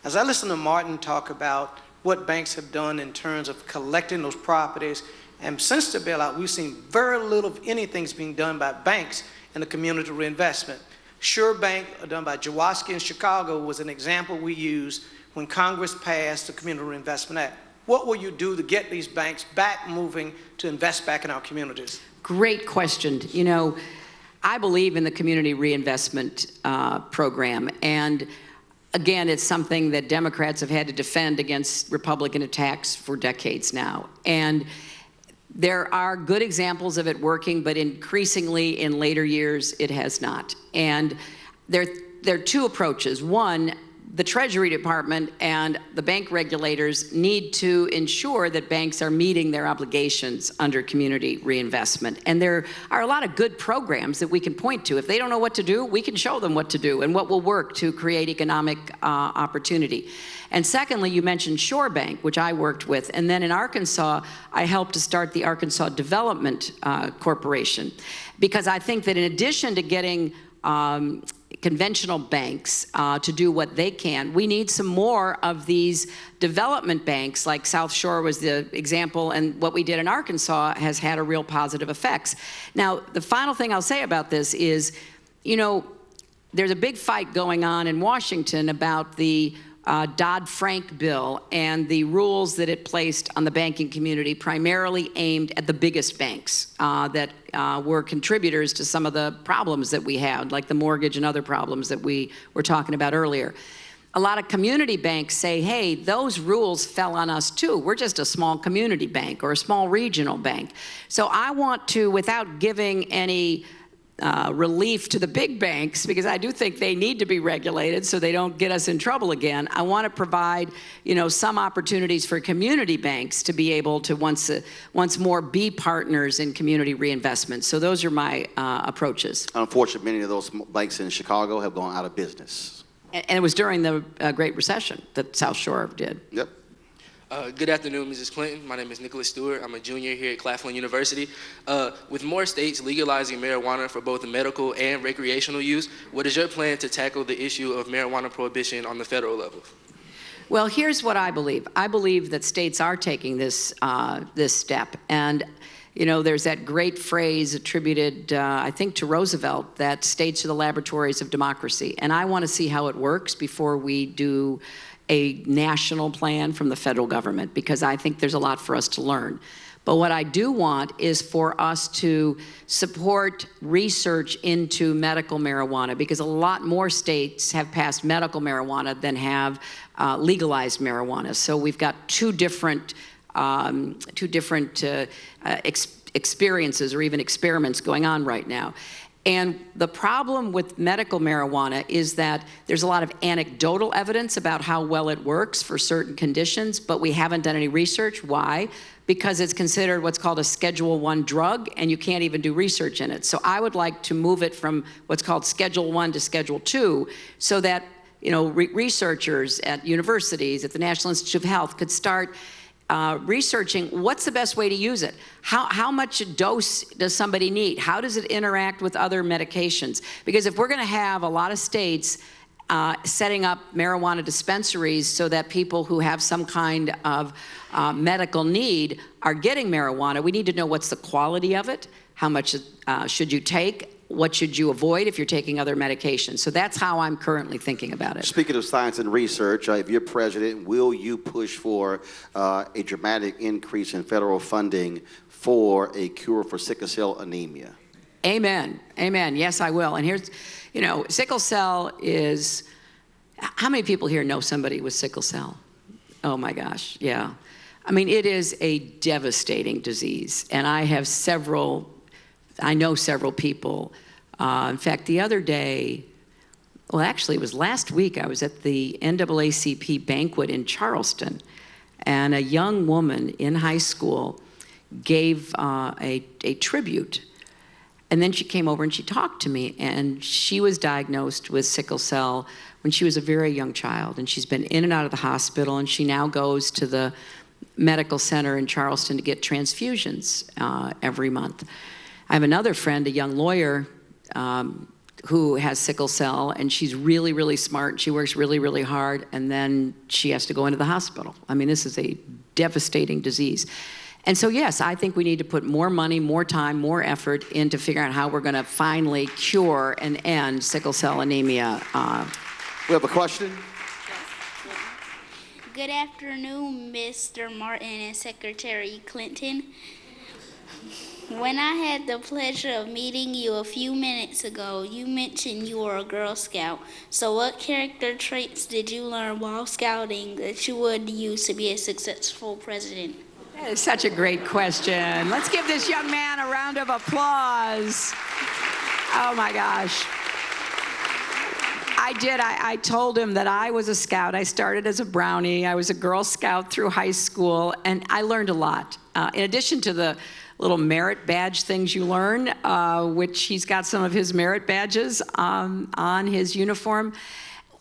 As I listen to Martin talk about what banks have done in terms of collecting those properties, and since the bailout, we've seen very little of anything's being done by banks and the community reinvestment. Sure Bank, done by Jaworski in Chicago, was an example we used when Congress passed the Community Reinvestment Act. What will you do to get these banks back moving to invest back in our communities? Great question. You know, I believe in the community reinvestment program, and again, it's something that Democrats have had to defend against Republican attacks for decades now. And there are good examples of it working, but increasingly in later years, it has not. And there are two approaches. One, the Treasury Department and the bank regulators need to ensure that banks are meeting their obligations under community reinvestment. And there are a lot of good programs that we can point to. If they don't know what to do, we can show them what to do and what will work to create economic opportunity. And secondly, you mentioned Shore Bank, which I worked with. And then in Arkansas, I helped to start the Arkansas Development Corporation. Because I think that in addition to getting conventional banks to do what they can, we need some more of these development banks, like South Shore was the example, and what we did in Arkansas has had a real positive effects. Now, the final thing I'll say about this is, you know, there's a big fight going on in Washington about the Dodd-Frank bill and the rules that it placed on the banking community, primarily aimed at the biggest banks that were contributors to some of the problems that we had, like the mortgage and other problems that we were talking about earlier. A lot of community banks say, hey, those rules fell on us too. We're just a small community bank or a small regional bank. So I want to, without giving any relief to the big banks, because I do think they need to be regulated so they don't get us in trouble again. I want to provide, some opportunities for community banks to be able to once more be partners in community reinvestment. So those are my approaches. Unfortunately, many of those banks in Chicago have gone out of business. And it was during the Great Recession that South Shore did. Yep. Good afternoon, Mrs. Clinton. My name is Nicholas Stewart. I'm a junior here at Claflin University. With more states legalizing marijuana for both medical and recreational use, what is your plan to tackle the issue of marijuana prohibition on the federal level? Well, here's what I believe. I believe that states are taking this step. And there's that great phrase attributed, I think, to Roosevelt, that states are the laboratories of democracy. And I want to see how it works before we do a national plan from the federal government, because I think there's a lot for us to learn. But what I do want is for us to support research into medical marijuana, because a lot more states have passed medical marijuana than have legalized marijuana. So we've got two different experiences or even experiments going on right now. And the problem with medical marijuana is that there's a lot of anecdotal evidence about how well it works for certain conditions, but we haven't done any research. Why? Because it's considered what's called a Schedule I drug, and you can't even do research in it. So I would like to move it from what's called Schedule I to Schedule II, so that researchers at universities, at the National Institute of Health, could start researching what's the best way to use it. How much a dose does somebody need? How does it interact with other medications? Because if we're going to have a lot of states setting up marijuana dispensaries so that people who have some kind of medical need are getting marijuana, we need to know what's the quality of it, how much should you take, what should you avoid if you're taking other medications. So that's how I'm currently thinking about it. Speaking of science and research, if you're president, will you push for a dramatic increase in federal funding for a cure for sickle cell anemia? Amen. Amen. Yes, I will. And here's, sickle cell is, how many people here know somebody with sickle cell? Oh my gosh, yeah. I mean, it is a devastating disease. And I know several people. In fact, the other day, well, actually, it was last week, I was at the NAACP banquet in Charleston, and a young woman in high school gave a tribute. And then she came over and she talked to me, and she was diagnosed with sickle cell when she was a very young child, and she's been in and out of the hospital, and she now goes to the medical center in Charleston to get transfusions every month. I have another friend, a young lawyer, who has sickle cell, and she's really, really smart. She works really, really hard, and then she has to go into the hospital. I mean, this is a devastating disease. And so, yes, I think we need to put more money, more time, more effort into figuring out how we're going to finally cure and end sickle cell anemia. We have a question. Good afternoon, Mr. Martin and Secretary Clinton. When I had the pleasure of meeting you a few minutes ago, you mentioned you were a Girl Scout. So what character traits did you learn while scouting that you would use to be a successful president? That is such a great question. Let's give this young man a round of applause. Oh my gosh. I did. I told him that I was a scout. I started as a Brownie. I was a Girl Scout through high school, and I learned a lot. In addition to the little merit badge things you learn, which he's got some of his merit badges on his uniform,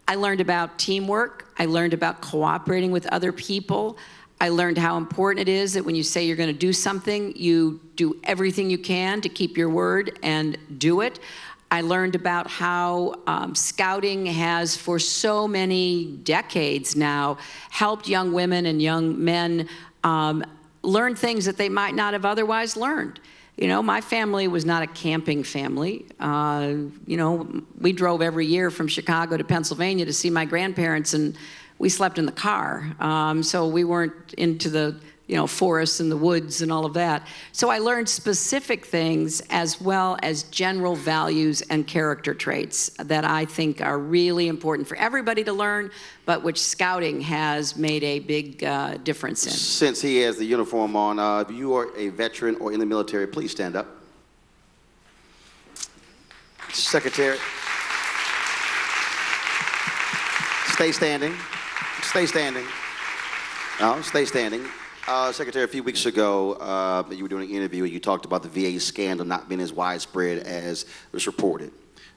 I learned about teamwork. I learned about cooperating with other people. I learned how important it is that when you say you're going to do something, you do everything you can to keep your word and do it. I learned about how scouting has, for so many decades now, helped young women and young men learn things that they might not have otherwise learned. My family was not a camping family. We drove every year from Chicago to Pennsylvania to see my grandparents, and we slept in the car. So we weren't into the forests and the woods and all of that. So I learned specific things as well as general values and character traits that I think are really important for everybody to learn, but which scouting has made a big difference in. Since he has the uniform on, if you are a veteran or in the military, please stand up. Secretary. Stay standing. Stay standing. No, stay standing. Secretary, a few weeks ago, you were doing an interview and you talked about the VA scandal not being as widespread as was reported.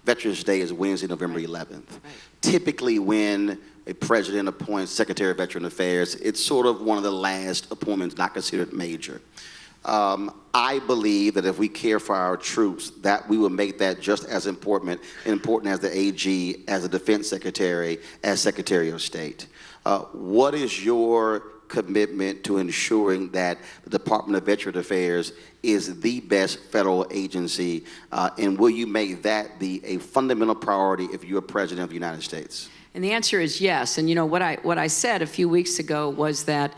Veterans Day is Wednesday, November 11th. Right. Typically, when a president appoints Secretary of Veteran Affairs, it's sort of one of the last appointments not considered major. I believe that if we care for our troops, that we will make that just as important as the AG, as the Defense Secretary, as Secretary of State. What is your commitment to ensuring that the Department of Veteran Affairs is the best federal agency, and will you make that a fundamental priority if you're President of the United States? And the answer is yes. And what I said a few weeks ago was that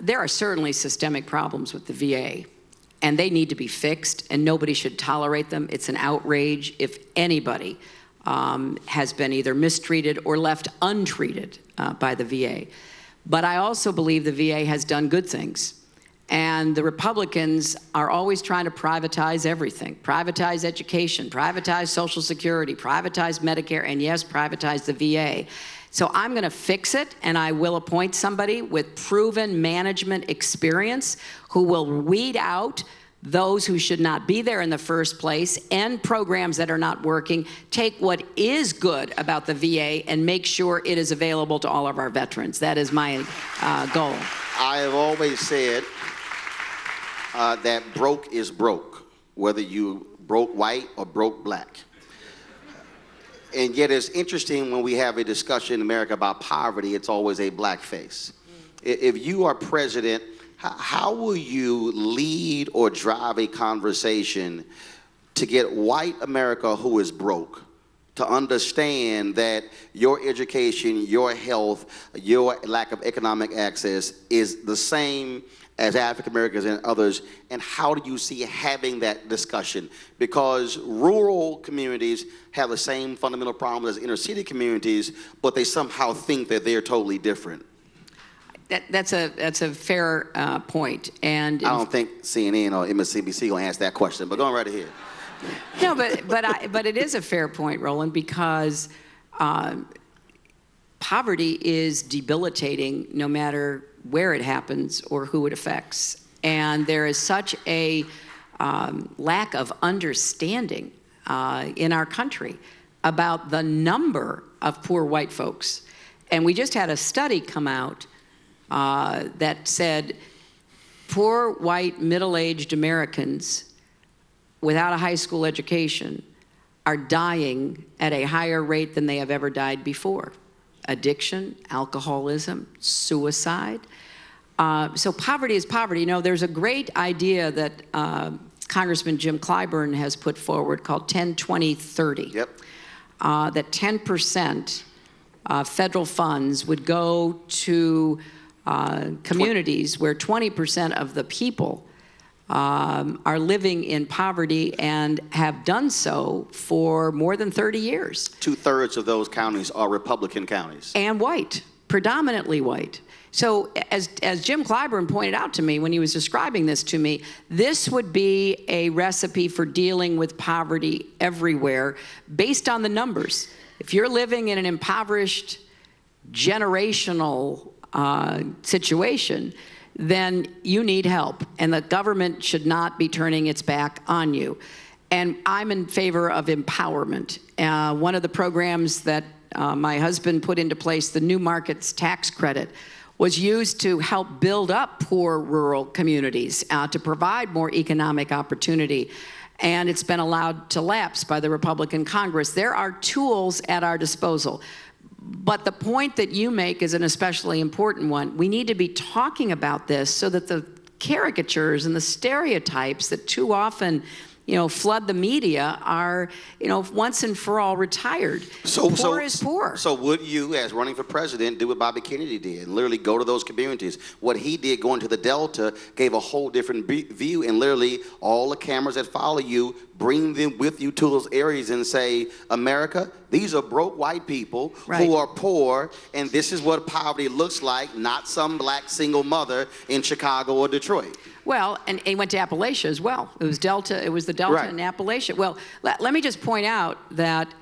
there are certainly systemic problems with the VA, and they need to be fixed, and nobody should tolerate them. It's an outrage if anybody has been either mistreated or left untreated by the VA. But I also believe the VA has done good things. And the Republicans are always trying to privatize everything. Privatize education, privatize Social Security, privatize Medicare, and yes, privatize the VA. So I'm going to fix it, and I will appoint somebody with proven management experience who will weed out those who should not be there in the first place, end programs that are not working, take what is good about the VA and make sure it is available to all of our veterans. That is my goal. I have always said that broke is broke, whether you broke white or broke black. And yet it's interesting when we have a discussion in America about poverty, it's always a black face. If you are president, how will you lead or drive a conversation to get white America who is broke to understand that your education, your health, your lack of economic access is the same as African Americans and others, and how do you see having that discussion? Because rural communities have the same fundamental problems as inner city communities, but they somehow think that they're totally different. That's a fair point, and I don't think CNN or MSNBC gonna ask that question, but go on right ahead. No, but it is a fair point, Roland, because poverty is debilitating no matter where it happens or who it affects, and there is such a lack of understanding in our country about the number of poor white folks, and we just had a study come out that said poor white middle-aged Americans without a high school education are dying at a higher rate than they have ever died before. Addiction, alcoholism, suicide. So poverty is poverty. There's a great idea that Congressman Jim Clyburn has put forward called 10-20-30. Yep. That 10% federal funds would go to communities where 20% of the people are living in poverty and have done so for more than 30 years. 2/3 of those counties are Republican counties. And white, predominantly white. So as Jim Clyburn pointed out to me when he was describing this to me, this would be a recipe for dealing with poverty everywhere based on the numbers. If you're living in an impoverished generational situation, then you need help, and the government should not be turning its back on you. And I'm in favor of empowerment. One of the programs that my husband put into place, the New Markets Tax Credit, was used to help build up poor rural communities, to provide more economic opportunity. And it's been allowed to lapse by the Republican Congress. There are tools at our disposal. But the point that you make is an especially important one. We need to be talking about this so that the caricatures and the stereotypes that too often flood the media are, once and for all retired. Poor is poor. So would you, as running for president, do what Bobby Kennedy did, and literally go to those communities? What he did going to the Delta gave a whole different view, and literally all the cameras that follow you, bring them with you to those areas and say, America, these are broke white people who are poor, and this is what poverty looks like, not some black single mother in Chicago or Detroit. Well, and he went to Appalachia as well. It was the Delta and Appalachia. Well, let me just point out that,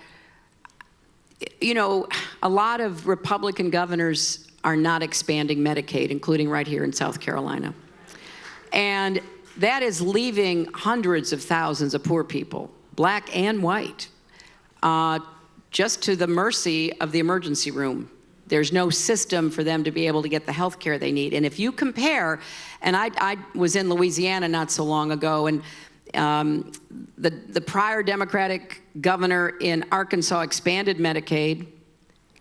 a lot of Republican governors are not expanding Medicaid, including right here in South Carolina. And that is leaving hundreds of thousands of poor people, black and white, just to the mercy of the emergency room. There's no system for them to be able to get the health care they need. And if you compare, and I was in Louisiana not so long ago, and the prior Democratic governor in Arkansas expanded Medicaid,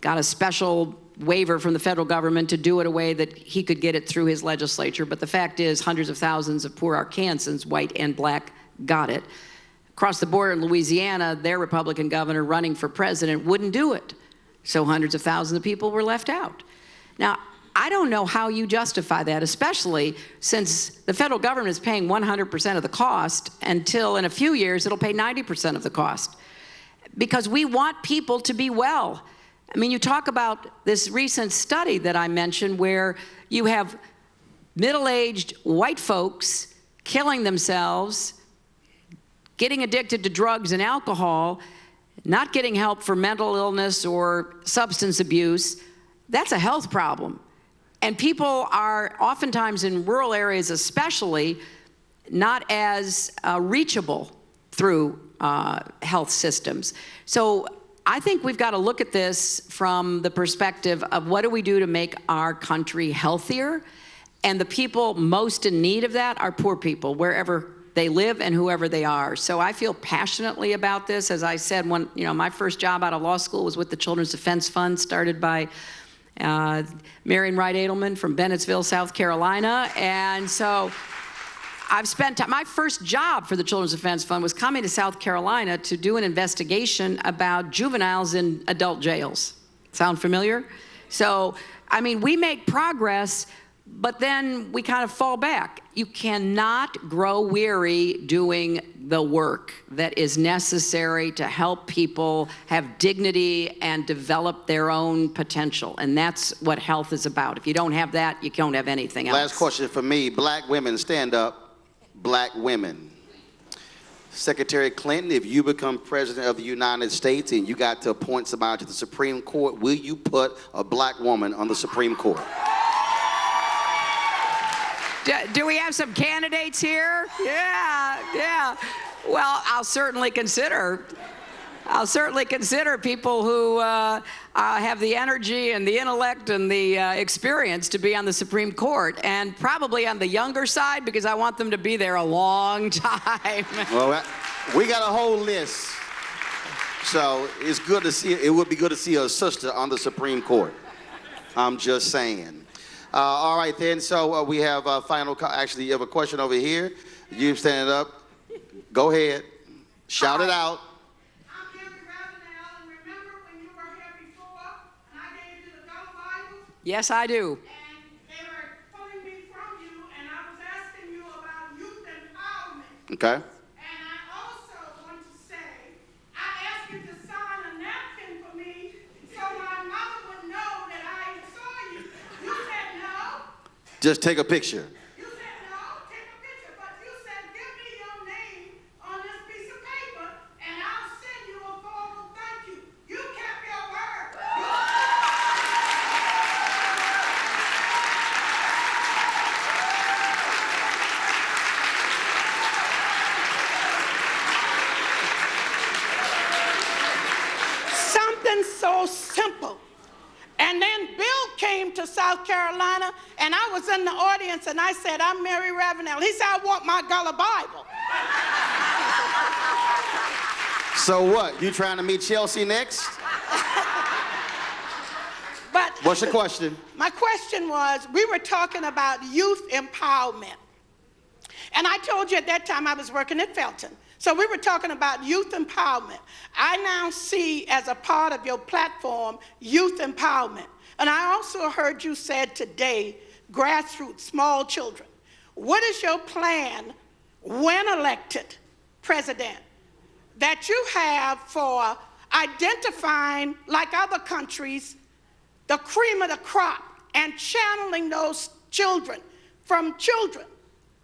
got a special waiver from the federal government to do it a way that he could get it through his legislature. But the fact is, hundreds of thousands of poor Arkansans, white and black, got it. Across the border in Louisiana, their Republican governor running for president wouldn't do it. So hundreds of thousands of people were left out. Now, I don't know how you justify that, especially since the federal government is paying 100% of the cost until in a few years it'll pay 90% of the cost. Because we want people to be well. I mean, you talk about this recent study that I mentioned where you have middle-aged white folks killing themselves, getting addicted to drugs and alcohol, not getting help for mental illness or substance abuse. That's a health problem. And people are oftentimes in rural areas especially not as reachable through health systems. So I think we've got to look at this from the perspective of what do we do to make our country healthier? And the people most in need of that are poor people, wherever they live and whoever they are. So I feel passionately about this. As I said, my first job out of law school was with the Children's Defense Fund, started by Marion Wright Edelman from Bennettsville, South Carolina. And so I've spent time. My first job for the Children's Defense Fund was coming to South Carolina to do an investigation about juveniles in adult jails. Sound familiar? So, I mean, we make progress, but then we kind of fall back. You cannot grow weary doing the work that is necessary to help people have dignity and develop their own potential. And that's what health is about. If you don't have that, you don't have anything else. Last question for me. Black women, stand up. Black women. Secretary Clinton, if you become president of the United States and you got to appoint somebody to the Supreme Court, will you put a black woman on the Supreme Court? Do we have some candidates here? Yeah. Well, I'll certainly consider people who have the energy and the intellect and the experience to be on the Supreme Court, and probably on the younger side because I want them to be there a long time. Well, we got a whole list, so it's good to see. It would be good to see a sister on the Supreme Court. I'm just saying. All right, then. So we have a final. Actually, you have a question over here. You stand up. Go ahead. Shout it out. Yes, I do. And they were pulling me from you, and I was asking you about youth empowerment. Okay. And I also want to say, I asked you to sign a napkin for me so my mother would know that I saw you. You said no. Just take a picture. You said no, take a picture. But you said, give me your name on this piece of paper, and I'll send you a formal thank you. You kept your word. Something so simple. And then Bill came to South Carolina, and I was in the audience, and I said, I'm Mary Ravenel. He said, I want my Gullah Bible. So what? You trying to meet Chelsea next? But What's your question? my question was, we were talking about youth empowerment. And I told you at that time I was working at Felton. So we were talking about youth empowerment. I now see as a part of your platform, youth empowerment. And I also heard you said today, grassroots, small children. What is your plan when elected president that you have for identifying, like other countries, the cream of the crop and channeling those children from children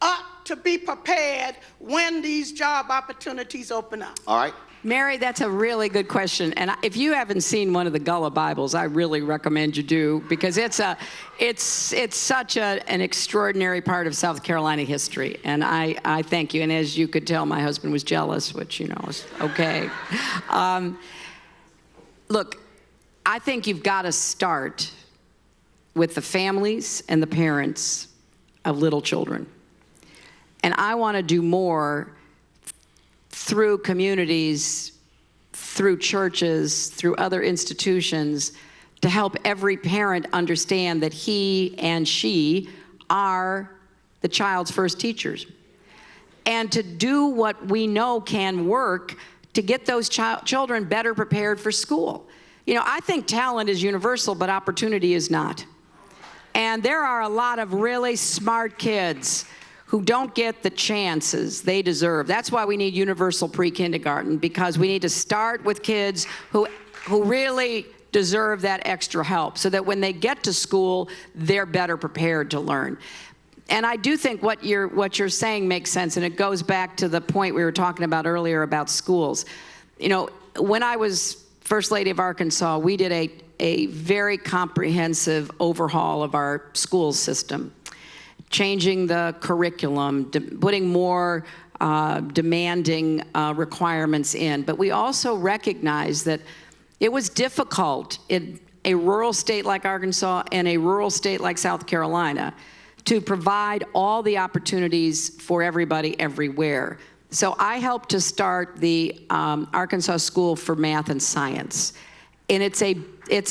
up to be prepared when these job opportunities open up? All right. Mary, that's a really good question. And if you haven't seen one of the Gullah Bibles, I really recommend you do, because it's such an extraordinary part of South Carolina history. And I thank you. And as you could tell, my husband was jealous, which, you know, is okay. Look, I think you've got to start with the families and the parents of little children. And I want to do more through communities, through churches, through other institutions, to help every parent understand that he and she are the child's first teachers. And to do what we know can work to get those children better prepared for school. You know, I think talent is universal, but opportunity is not. And there are a lot of really smart kids who don't get the chances they deserve. That's why we need universal pre-kindergarten, because we need to start with kids who really deserve that extra help, so that when they get to school, they're better prepared to learn. And I do think what you're saying makes sense, and it goes back to the point we were talking about earlier about schools. You know, when I was First Lady of Arkansas, we did a very comprehensive overhaul of our school system, changing the curriculum, putting more demanding requirements in. But we also recognized that it was difficult in a rural state like Arkansas and a rural state like South Carolina to provide all the opportunities for everybody everywhere. So I helped to start the Arkansas School for Math and Science. And it's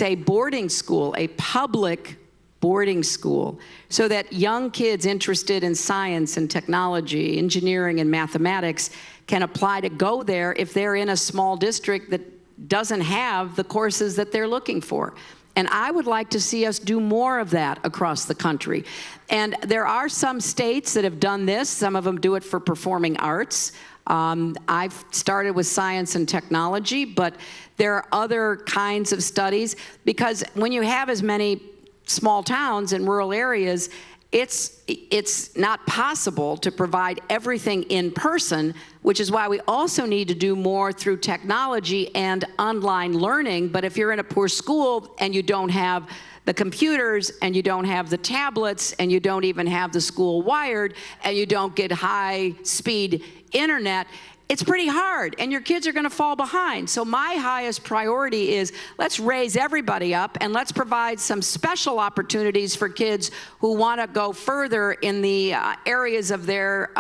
a boarding school, a public boarding school, so that young kids interested in science and technology, engineering and mathematics can apply to go there if they're in a small district that doesn't have the courses that they're looking for. And I would like to see us do more of that across the country. And there are some states that have done this. Some of them do it for performing arts. I've started with science and technology, but there are other kinds of studies, because when you have as many small towns and rural areas, it's not possible to provide everything in person, which is why we also need to do more through technology and online learning. But if you're in a poor school and you don't have the computers and you don't have the tablets and you don't even have the school wired and you don't get high-speed internet, it's pretty hard, and your kids are going to fall behind. So my highest priority is, let's raise everybody up, and let's provide some special opportunities for kids who want to go further in the areas of their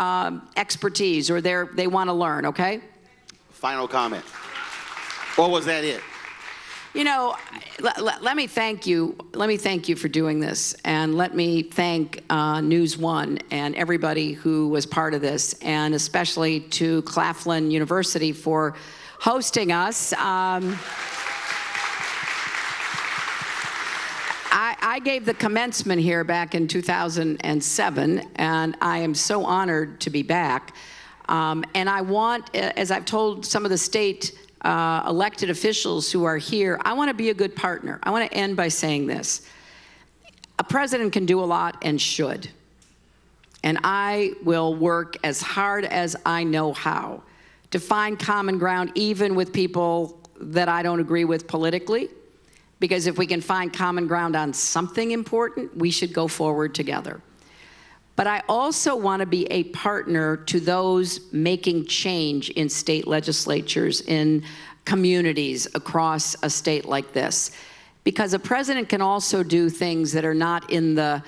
expertise, or they want to learn, okay? Final comment. Or was that it? You know, let me thank you. Let me thank you for doing this, and let me thank News One and everybody who was part of this, and especially to Claflin University for hosting us. I gave the commencement here back in 2007, and I am so honored to be back. And I want, as I've told some of the state elected officials who are here, I want to be a good partner. I want to end by saying this. A president can do a lot and should. And I will work as hard as I know how to find common ground, even with people that I don't agree with politically. Because if we can find common ground on something important, we should go forward together. But I also want to be a partner to those making change in state legislatures, in communities across a state like this. Because a president can also do things that are not in the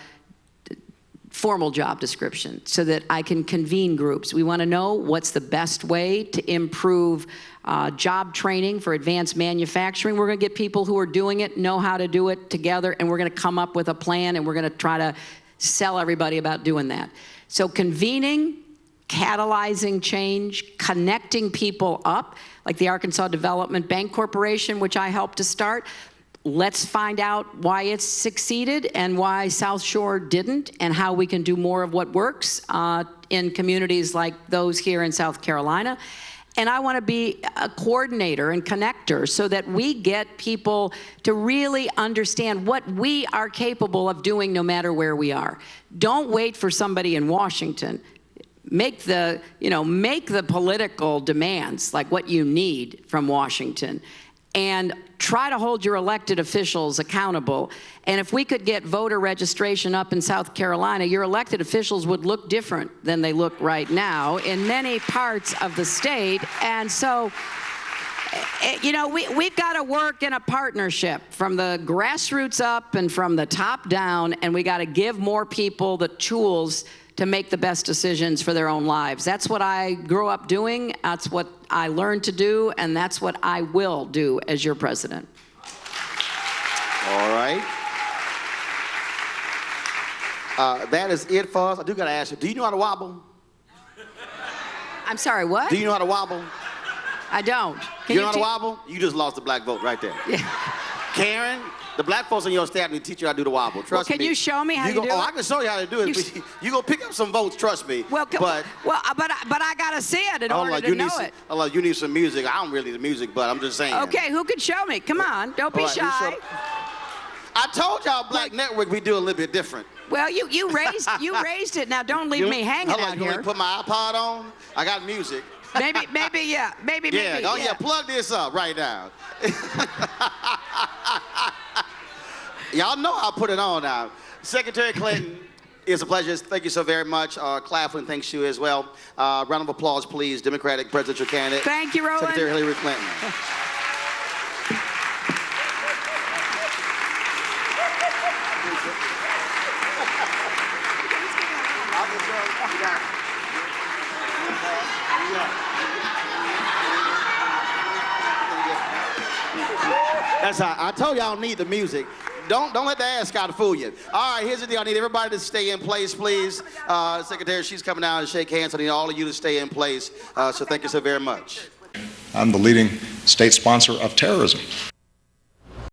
formal job description, so that I can convene groups. We want to know what's the best way to improve job training for advanced manufacturing. We're going to get people who are doing it, know how to do it together, and we're going to come up with a plan, and we're going to try to sell everybody about doing that. So convening, catalyzing change, connecting people up, like the Arkansas Development Bank Corporation, which I helped to start. Let's find out why it's succeeded and why South Shore didn't, and how we can do more of what works in communities like those here in South Carolina. And I want to be a coordinator and connector so that we get people to really understand what we are capable of doing no matter where we are. Don't wait for somebody in Washington. Make the political demands, like what you need from Washington, and try to hold your elected officials accountable. And if we could get voter registration up in South Carolina, your elected officials would look different than they look right now in many parts of the state. And so, we've got to work in a partnership from the grassroots up and from the top down, and we got to give more people the tools to make the best decisions for their own lives. That's what I grew up doing, that's what I learned to do, and that's what I will do as your president. All right. That is it for us. I do got to ask you, do you know how to wobble? I'm sorry, what? Do you know how to wobble? I don't. You know how to wobble? You just lost the black vote right there. Yeah. Karen, the black folks on your staff need to teach you how to do the wobble. Trust me. Can you show me how to do it? Oh, I can show you how to do it. You go pick up some votes, trust me. But I gotta see it in order to know it. You need some music. I don't really need the music, but I'm just saying. Okay, who can show me? Come on, don't be shy. I told y'all Black Network we do a little bit different. Well, you raised it. Now don't leave me hanging out here. You put my iPod on? I got music. Maybe, yeah. Yeah, plug this up right now. Y'all know I'll put it on now. Secretary Clinton, it's a pleasure. Thank you so very much. Claflin thanks you as well. Round of applause, please. Democratic presidential candidate. Thank you, Roland. Secretary Hillary Clinton. That's how I told y'all need the music. Don't let the ascot fool you. All right, here's the deal. I need everybody to stay in place, please. Secretary, she's coming down and shake hands. I need all of you to stay in place. So thank you so very much. I'm the leading state sponsor of terrorism.